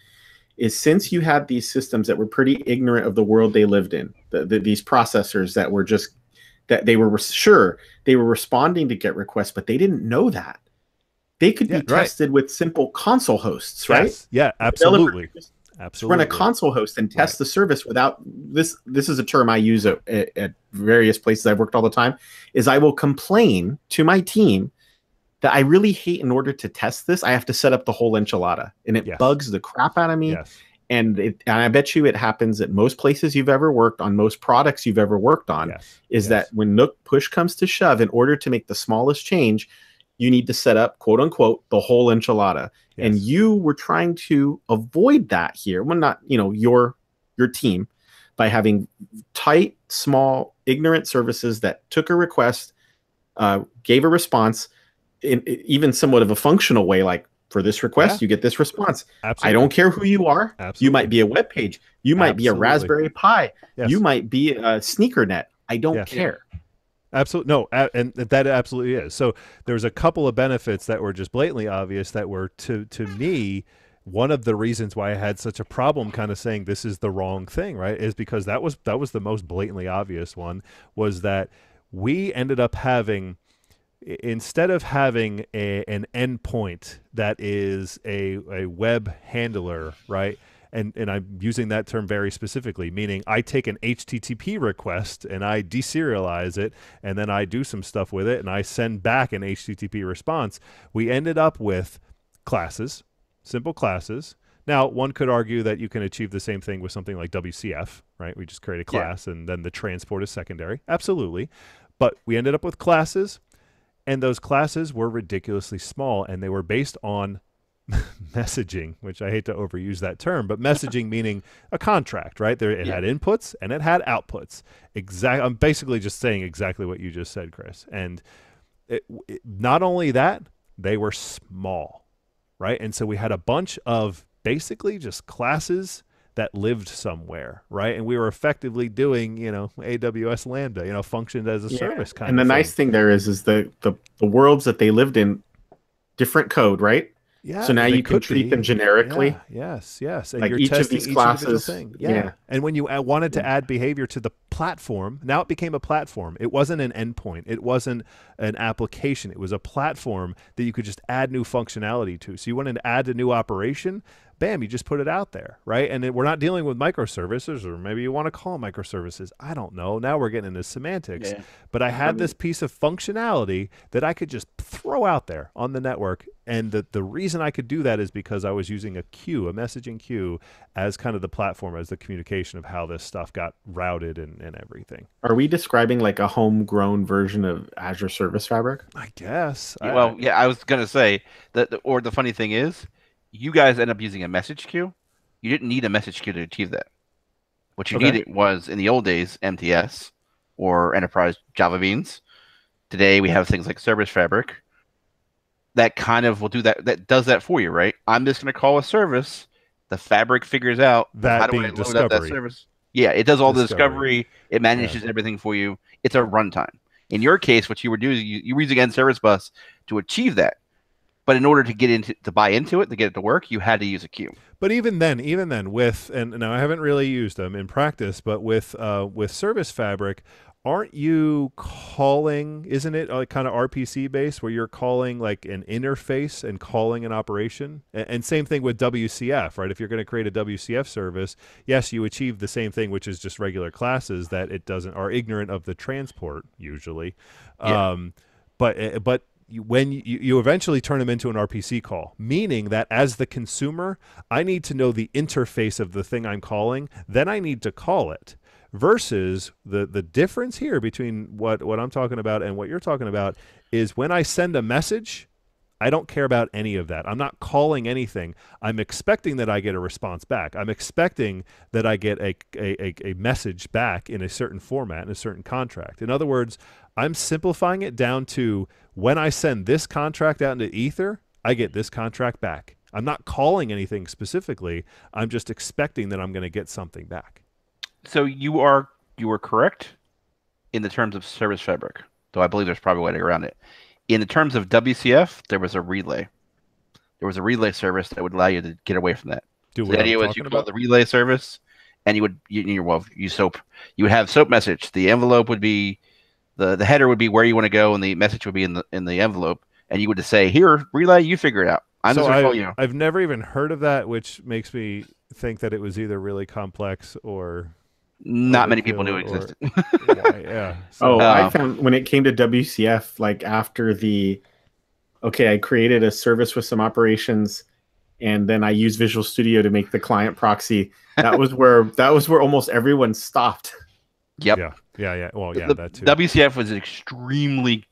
Is since you had these systems that were pretty ignorant of the world they lived in, these processors that were just, that they were sure they were responding to GET requests, but they didn't know that. They could be tested with simple console hosts, right? Yes. Yeah, absolutely. Absolutely. Run a console host and test the service without this. This is a term I use at various places I've worked all the time, is I will complain to my team that I really hate, in order to test this, I have to set up the whole enchilada, and it bugs the crap out of me. Yes. And I bet you it happens at most places you've ever worked on, most products you've ever worked on, is that when push comes to shove, in order to make the smallest change, you need to set up, quote unquote, the whole enchilada. Yes. And you were trying to avoid that here. Well, not, your team, by having tight, small, ignorant services that took a request, gave a response, in even somewhat of a functional way, like, for this request, you get this response. Absolutely. I don't care who you are. Absolutely. You might be a web page. You might be a Raspberry Pi. Yes. You might be a SneakerNet. I don't care. Absolutely. No, and that absolutely is. So there's a couple of benefits that were just blatantly obvious that were, to me, one of the reasons why I had such a problem kind of saying this is the wrong thing, right, is because that was the most blatantly obvious one, was that we ended up having, instead of having an endpoint that is a web handler, right? And I'm using that term very specifically, meaning I take an HTTP request and I deserialize it, and then I do some stuff with it, and I send back an HTTP response. We ended up with classes, simple classes. Now, one could argue that you can achieve the same thing with something like WCF, right? We just create a class and then the transport is secondary. Absolutely. But we ended up with classes. And those classes were ridiculously small, and they were based on messaging, which I hate to overuse that term, but messaging meaning a contract, right? It had inputs and it had outputs. I'm basically just saying exactly what you just said, Chris. And not only that, they were small, right? And so we had a bunch of basically just classes that lived somewhere, right? And we were effectively doing, AWS Lambda, functioned as a service kind of thing. And the nice thing there is the worlds that they lived in, different code, right? Yeah. So now you can treat them generically. Yeah, yes. And like you're each testing of these classes. thing. Yeah. And when you wanted to add behavior to the platform, now it became a platform. It wasn't an endpoint. It wasn't an application. It was a platform that you could just add new functionality to. So you wanted to add a new operation, bam, you just put it out there, right? And we're not dealing with microservices, or maybe you want to call them microservices. I don't know. Now we're getting into semantics. Yeah. But I had this piece of functionality that I could just throw out there on the network. And the reason I could do that is because I was using a queue, a messaging queue, as kind of the platform, as the communication of how this stuff got routed and everything. Are we describing like a homegrown version of Azure Service Fabric? I guess. Well, yeah, I was gonna say that. Or the funny thing is, you guys end up using a message queue. You didn't need a message queue to achieve that. What you needed was, in the old days, MTS or Enterprise Java Beans. Today we have things like Service Fabric that kind of will do that. That does that for you, right? I'm just gonna call a service. The Fabric figures out that how do being I load discovery. up that service. Yeah, it does all the discovery. It manages everything for you. It's a runtime. In your case, what you were doing, you were using End Service Bus to achieve that. But in order to buy into it, to get it to work, you had to use a queue. But even then, with, and now I haven't really used them in practice, but with Service Fabric, aren't you calling? Isn't it kind of RPC based, where you're calling like an interface and calling an operation? And same thing with WCF, right? If you're going to create a WCF service, yes, you achieve the same thing, which is just regular classes that it doesn't are ignorant of the transport usually. Yeah. But when you eventually turn them into an RPC call, meaning that as the consumer, I need to know the interface of the thing I'm calling, then I need to call it. Versus the difference here between what I'm talking about and what you're talking about is when I send a message, I don't care about any of that. I'm not calling anything. I'm expecting that I get a response back. I'm expecting that I get a message back in a certain format, in a certain contract. In other words, I'm simplifying it down to when I send this contract out into Ether, I get this contract back. I'm not calling anything specifically. I'm just expecting that I'm going to get something back. So you are correct in the terms of Service Fabric, though I believe there's probably a way to get around it. In the terms of WCF, there was a relay. There was a relay service that would allow you to get away from that. So the idea was you call the relay service, and you would use SOAP. You would have SOAP message. The envelope would be the header would be where you want to go, and the message would be in the envelope. And you would just say, "Here, relay, you figure it out. I'm just going to call you." I've never even heard of that, which makes me think that it was either really complex or not many people knew it existed. Yeah. So, I found when it came to WCF, like after I created a service with some operations, and then I used Visual Studio to make the client proxy. That was where almost everyone stopped. Yep. Yeah. Well, yeah, that too. WCF was an extremely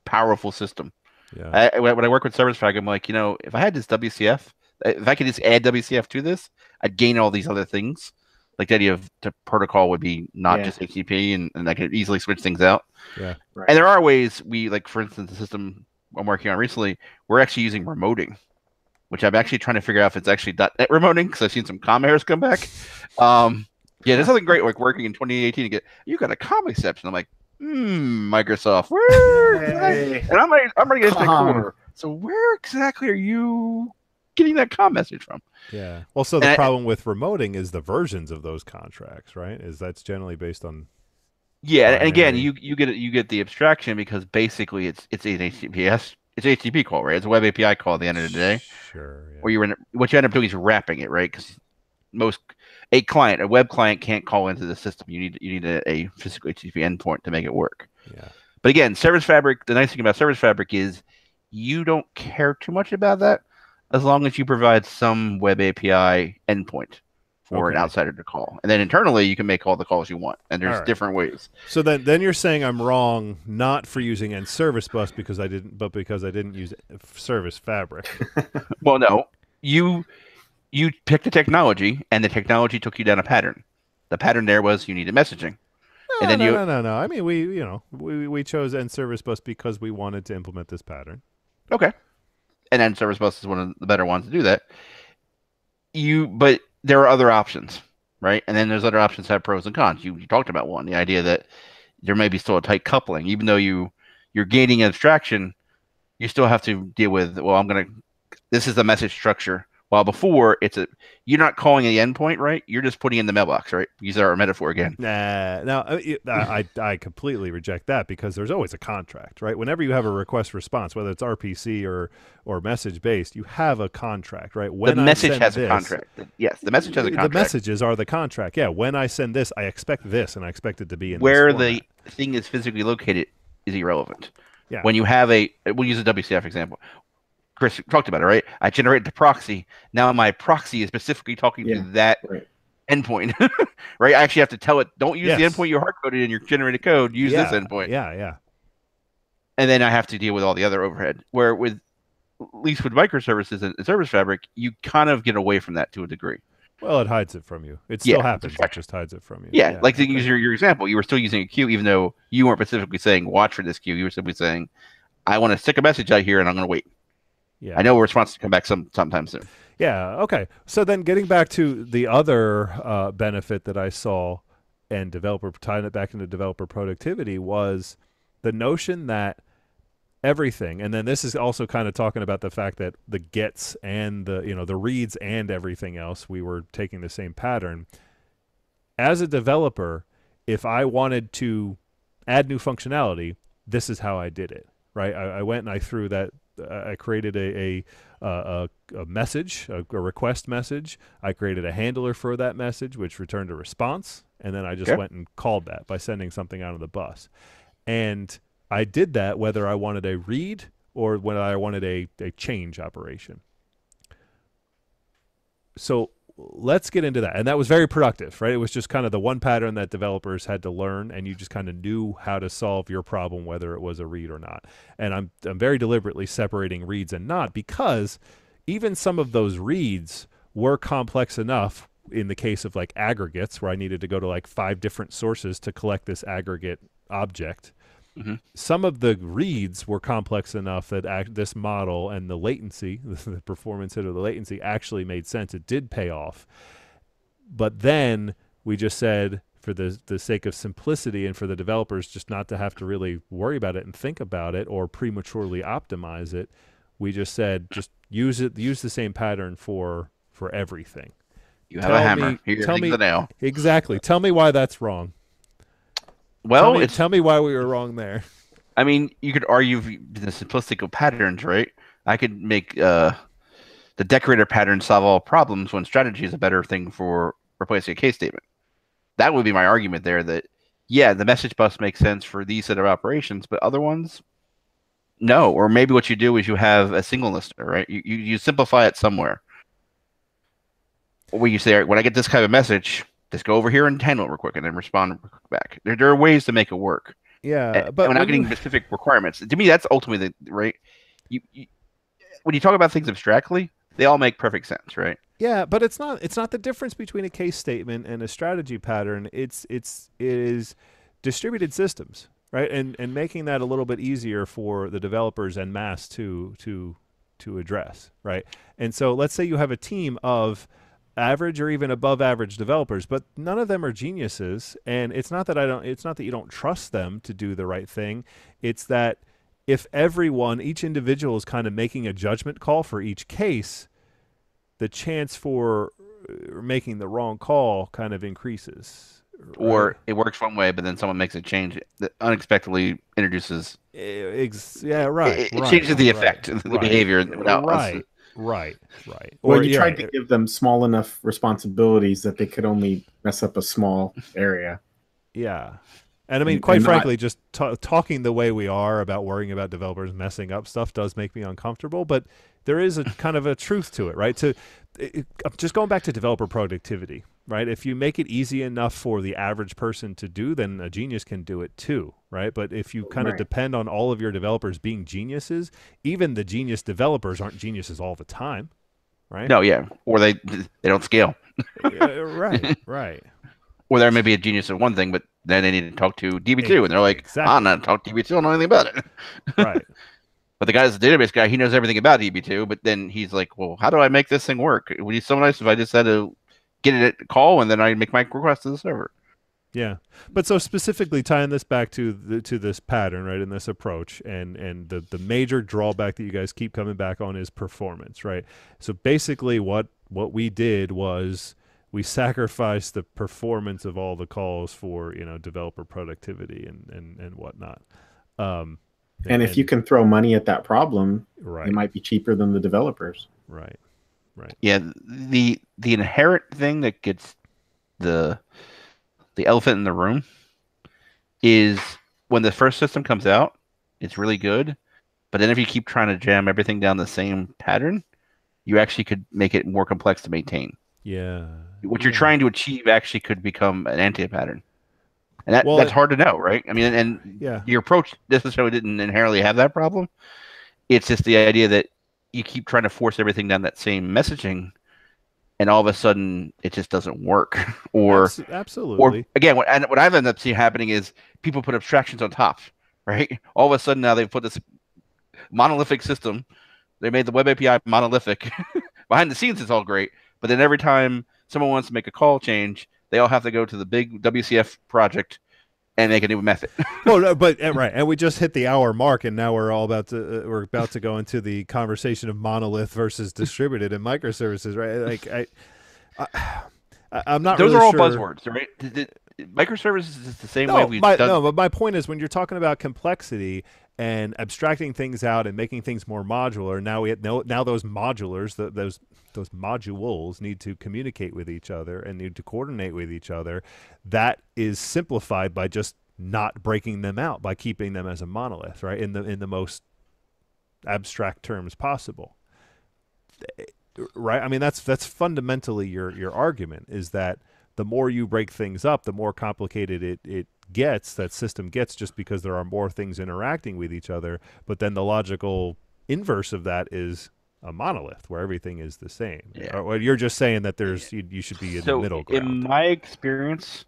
powerful system. Yeah. When I work with Service Fabric, I'm like, if I had this WCF, if I could just add WCF to this, I'd gain all these other things. Like the idea of the protocol would be not just HTTP, and I could easily switch things out. Yeah. Right. And there are ways for instance, the system I'm working on recently, we're actually using remoting, which I'm actually trying to figure out if it's actually .NET remoting, because I've seen some COM errors come back. There's something great like working in 2018 you got a COM exception. I'm like, Microsoft, where? And I'm ready to get this. So where exactly are you getting that COM message from? Yeah. Well, so the problem with remoting is the versions of those contracts, right? That's generally based on. Yeah, and again, you get the abstraction because basically it's an HTTP call, right? It's a web API call at the end of the day. Sure. Yeah. Where what you end up doing is wrapping it, right? Because a web client can't call into the system. You need a physical HTTP endpoint to make it work. Yeah. But again, Service Fabric. The nice thing about Service Fabric is you don't care too much about that, as long as you provide some web API endpoint for an outsider to call. And then internally, you can make all the calls you want. And there's different ways. So then you're saying I'm wrong, not for using End Service Bus because I didn't use Service Fabric. Well, no. You picked the technology, and the technology took you down a pattern. The pattern there was you needed messaging. No. I mean, we chose End Service Bus because we wanted to implement this pattern. Okay. And End Service Bus is one of the better ones to do that. But there are other options, right? And then there's other options that have pros and cons. You talked about one, the idea that there may be still a tight coupling. Even though you're gaining abstraction, you still have to deal with, this is the message structure. While before, you're not calling the endpoint, right? You're just putting in the mailbox, right? Use our metaphor again. Nah, now I completely reject that because there's always a contract, right? Whenever you have a request response, whether it's RPC or message based, you have a contract, right? When the message has a contract. Yes, the message has a contract. The messages are the contract. Yeah, when I send this, I expect this, and I expect it to be in where this format. The thing is physically located is irrelevant. Yeah. When you have we'll use a WCF example. Chris talked about it, right? I generate the proxy. Now my proxy is specifically talking to that endpoint, right? I actually have to tell it, don't use the endpoint you hard-coded in your generated code. Use this endpoint. Yeah. And then I have to deal with all the other overhead. Where at least with microservices and Service Fabric, you kind of get away from that to a degree. Well, it hides it from you. It still happens. It just hides it from you. Yeah, like to use your example, you were still using a queue, even though you weren't specifically saying watch for this queue. You were simply saying, I want to stick a message out here and I'm going to wait. Yeah, I know a response to come back sometime soon. Yeah. Okay. So then, getting back to the other benefit that I saw, and tying it back into developer productivity, was the notion that everything, and then this is also kind of talking about the fact that the gets and the reads and everything else, we were taking the same pattern. As a developer, if I wanted to add new functionality, this is how I did it. Right. I went and I threw that. I created a message, a request message. I created a handler for that message, which returned a response, and then I just went and called that by sending something out of the bus. And I did that whether I wanted a read or whether I wanted a change operation. So let's get into that. And that was very productive, right? It was just kind of the one pattern that developers had to learn, and you just kind of knew how to solve your problem, whether it was a read or not. And I'm very deliberately separating reads and not, because even some of those reads were complex enough in the case of like aggregates, where I needed to go to like 5 different sources to collect this aggregate object. Mm-hmm. Some of the reads were complex enough that this model and the latency, the performance hit of the latency, actually made sense. It did pay off. But then we just said, for the sake of simplicity and for the developers just not to have to really worry about it and think about it or prematurely optimize it, we just said, just use the same pattern for everything. You have a hammer. Here's the nail. Exactly. Tell me why that's wrong. Well, tell me why we were wrong there. I mean, you could argue the simplistic of patterns, right? I could make the decorator pattern solve all problems when strategy is a better thing for replacing a case statement. That would be my argument there, that, yeah, the message bus makes sense for these set of operations, but other ones, no. Or maybe what you do is you have a single listener, right? You simplify it somewhere. Where you say, all right, when I get this kind of message, just go over here and handle it real quick and then respond back. There are ways to make it work. Yeah, but without getting specific requirements. To me, that's ultimately right. When you talk about things abstractly, they all make perfect sense, right? Yeah, but it's not the difference between a case statement and a strategy pattern. It is distributed systems, right? And making that a little bit easier for the developers en masse to address, right? And so let's say you have a team of average or even above average developers, but none of them are geniuses. And it's not that you don't trust them to do the right thing. It's that if each individual is kind of making a judgment call for each case, the chance for making the wrong call kind of increases. Right? Or it works one way, but then someone makes a change that unexpectedly introduces. It changes the effect, the behavior. Right. Or you tried to give them small enough responsibilities that they could only mess up a small area. Yeah. And I mean, quite frankly, just talking the way we are about worrying about developers messing up stuff does make me uncomfortable, but there is a kind of a truth to it, right? Just going back to developer productivity, right? If you make it easy enough for the average person to do, then a genius can do it too, right? But if you kind of depend on all of your developers being geniuses, even the genius developers aren't geniuses all the time, right? No, yeah. Or they don't scale. Right. Or there may be a genius of one thing, but then they need to talk to DB2, and they're like, I'm not talk to DB2, I don't know anything about it. Right. But the guy's a database guy, he knows everything about DB2, but then he's like, well, how do I make this thing work? It would be so nice if I just had to get it at call and then I make my request to the server. Yeah, but so specifically tying this back to this pattern, right, in this approach, and the major drawback that you guys keep coming back on is performance, right? So basically, what we did was we sacrificed the performance of all the calls for developer productivity and whatnot. And if you can throw money at that problem, right, it might be cheaper than the developers. right. Yeah, the inherent thing that gets the elephant in the room is when the first system comes out, it's really good, but then if you keep trying to jam everything down the same pattern, you actually could make it more complex to maintain. Yeah. What you're trying to achieve actually could become an anti-pattern. And that's hard to know, right? I mean, and your approach necessarily didn't inherently have that problem. It's just the idea that you keep trying to force everything down that same messaging, and all of a sudden it just doesn't work. Or absolutely. Or again, what I've ended up seeing happening is people put abstractions on top, right? All of a sudden now they've put this monolithic system. They made the web API monolithic. Behind the scenes, it's all great, but then every time someone wants to make a call change, they all have to go to the big WCF project and make a new method. Well, no, but right, and we just hit the hour mark, and now we're about to go into the conversation of monolith versus distributed and microservices, right? Like I'm not. Those really are all sure. buzzwords, right? Microservices is the same way we've done. No, but my point is when you're talking about complexity and abstracting things out and making things more modular, now those modulars, those modules need to communicate with each other and need to coordinate with each other. That is simplified by just not breaking them out, by keeping them as a monolith, right? In the most abstract terms possible. Right? I mean, that's fundamentally your argument, is that the more you break things up, the more complicated it gets, that system gets, just because there are more things interacting with each other. But then the logical inverse of that is a monolith where everything is the same. Yeah. Or you're just saying that you should be in the middle ground. In my experience,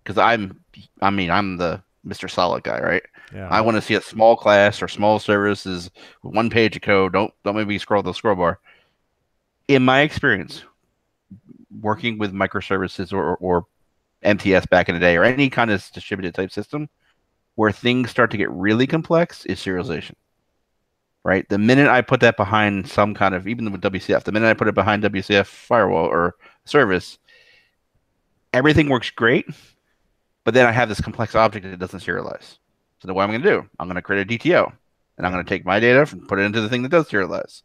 because I'm the Mr. Solid guy, right? Yeah. I want to see a small class or small services, one page of code. Don't make me scroll the scroll bar. In my experience, working with microservices or MTS back in the day, or any kind of distributed type system, where things start to get really complex is serialization. Right? The minute I put that behind some kind of, even with WCF, the minute I put it behind WCF firewall or service, everything works great, but then I have this complex object that doesn't serialize. So then what I'm going to do? I'm going to create a DTO, and I'm going to take my data and put it into the thing that does serialize.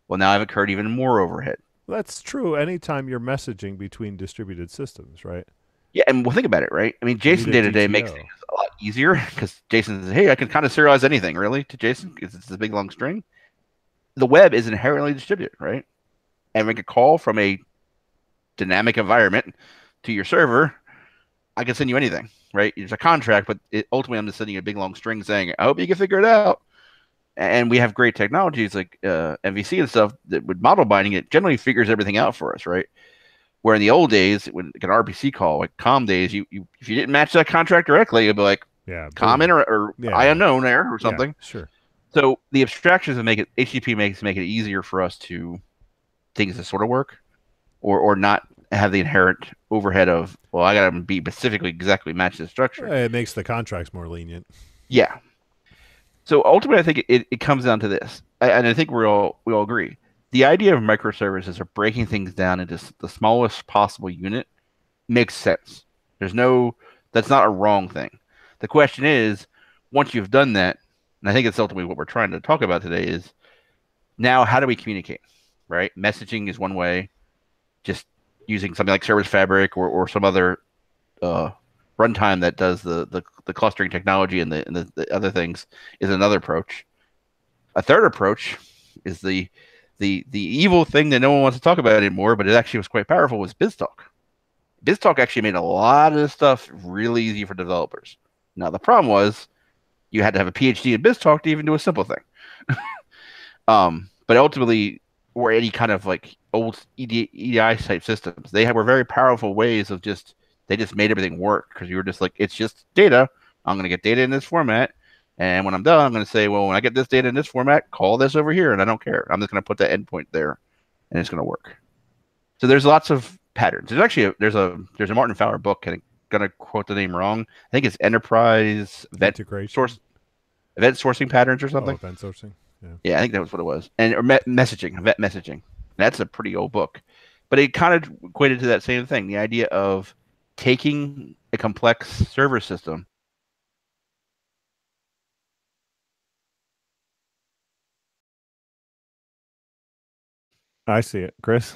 Well, now I've incurred even more overhead. Well, that's true anytime you're messaging between distributed systems, right? Yeah, and well, think about it, right? I mean, JSON day-to-day makes things a lot easier because JSON says, hey, I can kind of serialize anything, really, to JSON because it's a big, long string. The web is inherently distributed, right? And make a call from a dynamic environment to your server, I can send you anything, right? It's a contract, but ultimately I'm just sending you a big, long string saying, I hope you can figure it out. And we have great technologies like MVC and stuff that with model binding, it generally figures everything out for us, right? Where in the old days, when like an RPC call, like COM days, you if you didn't match that contract directly, you'd be like, comment or I unknown error or something. Yeah, sure. So the abstractions that make it HTTP make it easier for us to things to sort of work, or not have the inherent overhead of, well, I got to be specifically exactly match the structure. It makes the contracts more lenient. Yeah. So ultimately, I think it comes down to this, and I think we all agree. The idea of microservices or breaking things down into the smallest possible unit makes sense. That's not a wrong thing. The question is, once you've done that, and I think it's ultimately what we're trying to talk about today, is now how do we communicate, right? Messaging is one way, just using something like Service Fabric or some other runtime that does the clustering technology and the other things is another approach. A third approach is the evil thing that no one wants to talk about anymore, but it actually was quite powerful, was BizTalk. BizTalk actually made a lot of this stuff really easy for developers. Now, the problem was you had to have a PhD in BizTalk to even do a simple thing. But ultimately, or any kind of like old EDI type systems, they were very powerful ways of they just made everything work because you were just like, it's just data. I'm going to get data in this format. And when I'm done, I'm going to say, well, when I get this data in this format, call this over here. And I don't care. I'm just going to put that endpoint there and it's going to work. So there's lots of patterns. There's actually there's a Martin Fowler book, I think, gonna quote the name wrong. I think it's Enterprise Event Integration. Event Sourcing Patterns or Oh, something. event sourcing. Yeah. Yeah, I think that was what it was. And or messaging, event messaging. That's a pretty old book, but it kind of equated to that same thing. The idea of taking a complex server system. I see it, Chris.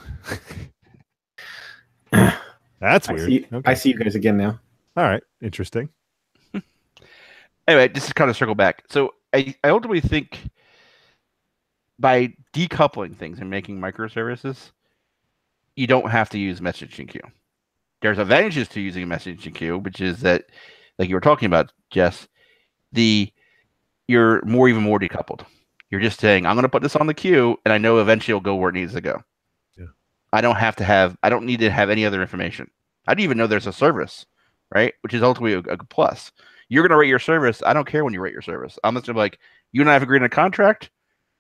That's weird. I see you guys again now. All right, interesting. Anyway, just to kind of circle back. So I ultimately think by decoupling things and making microservices, you don't have to use messaging queue. There's advantages to using a messaging queue, which is that, like you were talking about, Jess, you're even more decoupled. You're just saying, I'm going to put this on the queue, and I know eventually it'll go where it needs to go. Yeah. I don't need to have any other information. I didn't even know there's a service, right? Which is ultimately a plus. You're going to rate your service. I don't care when you rate your service. I'm just going to be like, you and I have agreed on a contract.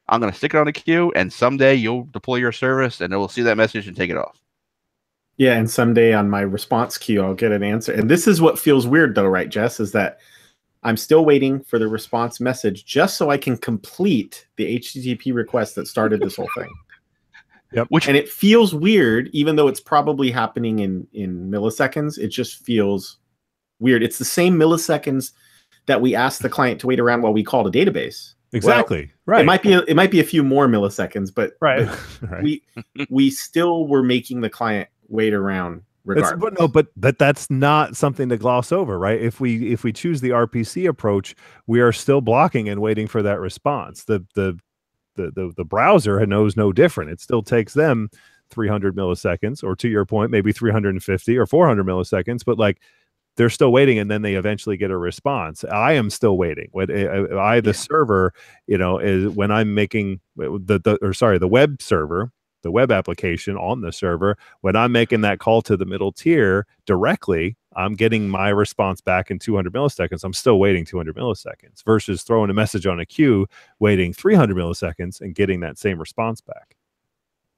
I'm going to stick it on the queue, and someday you'll deploy your service, and it will see that message and take it off. Yeah, and someday on my response queue, I'll get an answer. And this is what feels weird, though, right, Jess? Is that I'm still waiting for the response message just so I can complete the HTTP request that started this whole thing. Yep. And it feels weird, even though it's probably happening in milliseconds. It just feels weird. It's the same milliseconds that we ask the client to wait around while we call the database. Exactly. Well, right. It might be a few more milliseconds, but, right. but right. we still were making the client wait around regardless. But that's not something to gloss over, right? If we choose the RPC approach, we are still blocking and waiting for that response. The browser knows no different. It still takes them 300 milliseconds, or to your point, maybe 350 or 400 milliseconds, but like they're still waiting, and then they eventually get a response. I am still waiting. When the server, is when I'm making the web server, the web application on the server, when I'm making that call to the middle tier directly, I'm getting my response back in 200 milliseconds. I'm still waiting 200 milliseconds versus throwing a message on a queue, waiting 300 milliseconds and getting that same response back.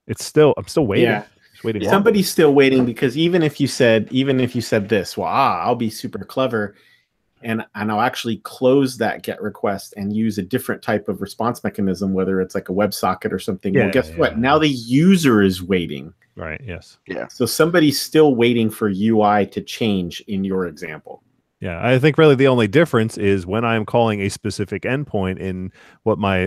I'm still waiting. Yeah. Waiting Somebody's still waiting, because even if you said this, well, I'll be super clever and I'll actually close that GET request and use a different type of response mechanism, whether it's like a WebSocket or something. Yeah, well, guess what? Now the user is waiting. Right. Yes. Yeah. So somebody's still waiting for UI to change in your example. Yeah, I think really the only difference is when I'm calling a specific endpoint. In what my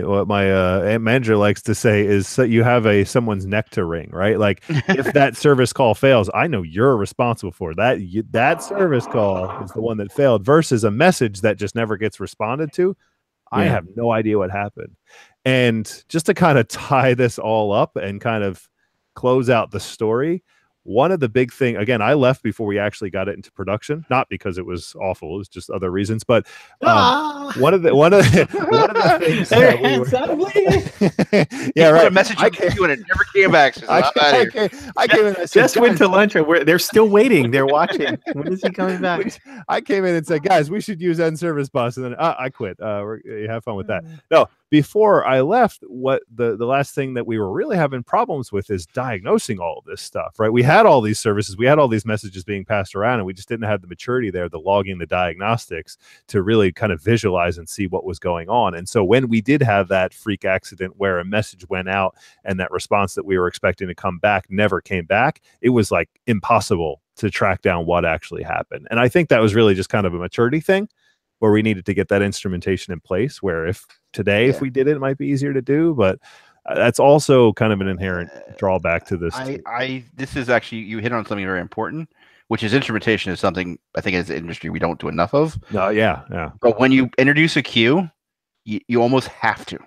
manager likes to say is that you have someone's neck to wring, right? Like if that service call fails, I know you're responsible for that. That service call is the one that failed, versus a message that just never gets responded to. I have no idea what happened. And just to kind of tie this all up and kind of close out the story, one of the big thing, again, I left before we actually got it into production, not because it was awful, it was just other reasons. But one of the things that yeah, right. A message on you and it never came back. So I came in. Just went to lunch. They're still waiting. They're watching. When is he coming back? I came in and said, guys, we should use End Service Bus, and then I quit. Have fun with that. No, before I left, what the last thing that we were really having problems with is diagnosing all of this stuff, right? We had all these services, we had all these messages being passed around, and we just didn't have the maturity there, the logging, the diagnostics, to really kind of visualize and see what was going on. And so when we did have that freak accident where a message went out and that response that we were expecting to come back never came back, it was like impossible to track down what actually happened. And I think that was really just kind of a maturity thing, where we needed to get that instrumentation in place, where if we did it, it might be easier to do, but that's also kind of an inherent drawback to this. This is actually, you hit on something very important, which is instrumentation is something I think as an industry we don't do enough of. Yeah. But when you introduce a queue, you almost have to,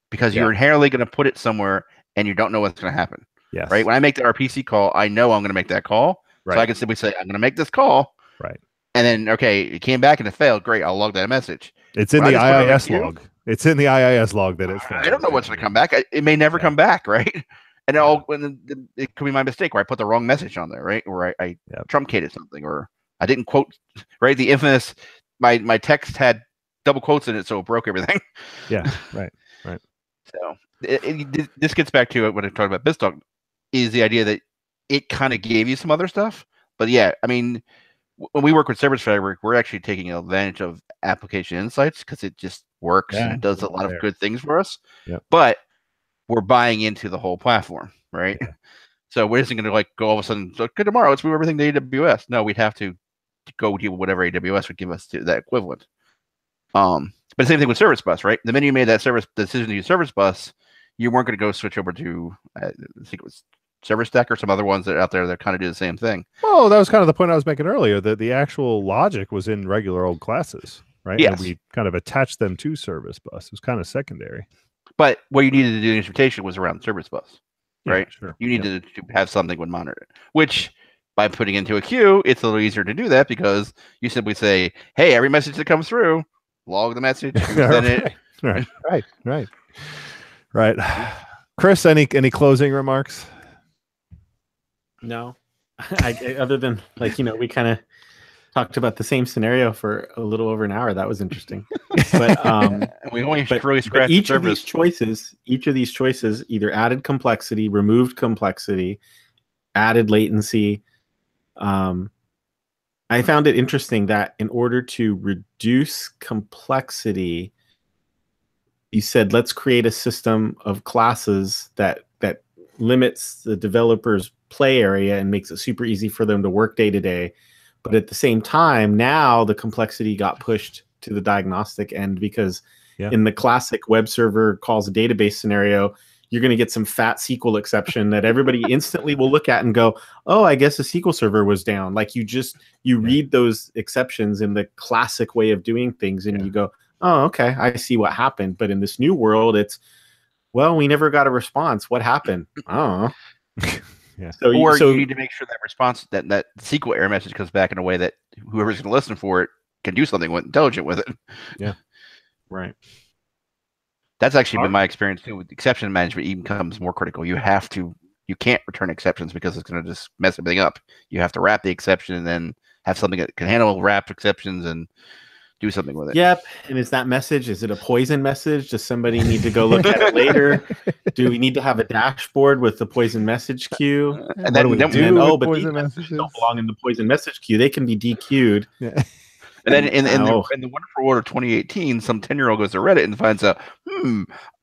because you're inherently going to put it somewhere and you don't know what's going to happen. Yes. Right. When I make the RPC call, I know I'm going to make that call. Right. So I can simply say, I'm going to make this call. Right. And then, okay, it came back and it failed. Great. I'll log that message. It's in the IIS log. It's in the IIS log that it failed. I don't know what's going to come back. It may never come back. Right. And it could be my mistake where I put the wrong message on there. Right. Or I truncated something, or I didn't quote, right. The infamous, my text had double quotes in it, so it broke everything. Yeah. Right. So this gets back to it when I talk about BizTalk, is the idea that it kind of gave you some other stuff. But yeah, I mean, when we work with Service Fabric, we're actually taking advantage of application insights because it just works and it does a lot of good things for us. Yep. But we're buying into the whole platform, right? Yeah. So we're just going to go all of a sudden, okay, tomorrow let's move everything to AWS. No, we'd have to go deal with whatever AWS would give us that equivalent. But the same thing with Service Bus, right? The minute you made that decision to use Service Bus, you weren't going to go switch over to, I think it was Service Deck or some other ones that are out there that kind of do the same thing. Well, that was kind of the point I was making earlier, that the actual logic was in regular old classes, right? Yes. And we kind of attached them to Service Bus. It was kind of secondary. But what you needed to do in instrumentation was around Service Bus, right? Yeah, sure. You needed to have something would monitor it, which by putting into a queue, it's a little easier to do that because you simply say, hey, every message that comes through, log the message, send it. Right. Chris, any closing remarks? No, other than we kind of talked about the same scenario for a little over an hour. That was interesting. But we only really scratched each of these choices either added complexity, removed complexity, added latency. I found it interesting that in order to reduce complexity, you said, let's create a system of classes that limits the developer's play area and makes it super easy for them to work day to day. But at the same time, now the complexity got pushed to the diagnostic end because in the classic web server calls a database scenario, you're going to get some fat SQL exception that everybody instantly will look at and go, oh, I guess the SQL server was down. Like you read those exceptions in the classic way of doing things and you go, oh, okay, I see what happened. But in this new world, it's, well, we never got a response. What happened? Oh. Yeah. So you need to make sure that response, that SQL error message comes back in a way that whoever's going to listen for it can do something intelligent with it. Yeah. Right. That's actually been my experience too. With exception management, even becomes more critical. You can't return exceptions because it's going to just mess everything up. You have to wrap the exception and then have something that can handle wrapped exceptions and do something with it. Yep. And is it a poison message? Does somebody need to go look at it later? Do we need to have a dashboard with the poison message queue? And then but these messages don't belong in the poison message queue. They can be DQ'd. Yeah. And then in the Wonderful World of 2018, some 10-year-old goes to Reddit and finds out,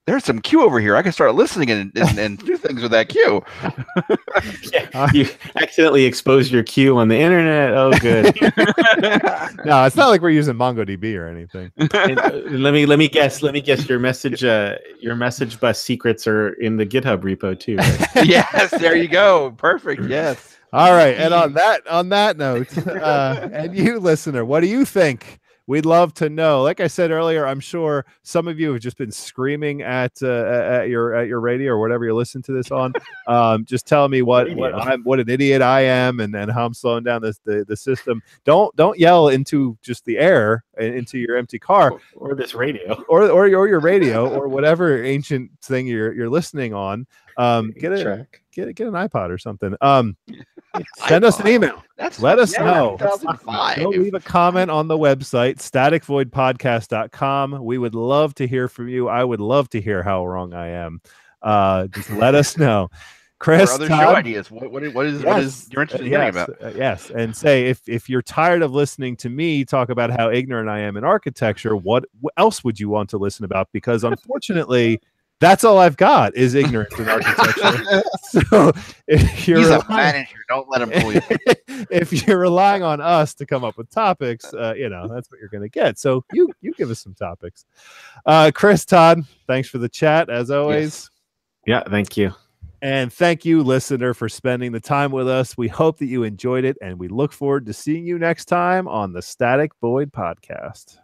there's some queue over here. I can start listening and do things with that queue. You accidentally exposed your queue on the internet. Oh, good. No, it's not like we're using MongoDB or anything. Let me guess. Your message bus secrets are in the GitHub repo too. Right? Yes, there you go. Perfect. Yes. All right, and on that note, and you listener, what do you think? We'd love to know. Like I said earlier, I'm sure some of you have just been screaming at your radio or whatever you listen to this on. Just tell me what an idiot I am and how I'm slowing down the system. Don't yell into just the air into your empty car or this radio or your radio or whatever ancient thing you're listening on. Get an iPod or something. Send us an email. Let us know. Go leave a comment on the website, staticvoidpodcast.com. We would love to hear from you. I would love to hear how wrong I am. Just let us know. Chris, or other show ideas. What is you're interested in hearing about? Yes, and say if you're tired of listening to me talk about how ignorant I am in architecture, what else would you want to listen about? Because unfortunately, that's all I've got is ignorance in architecture. So if you're He's a manager, don't let him fool you. If you're relying on us to come up with topics, that's what you're going to get. So you give us some topics. Chris, Todd, thanks for the chat as always. Yes. Yeah, thank you. And thank you, listener, for spending the time with us. We hope that you enjoyed it, and we look forward to seeing you next time on the Static Void Podcast.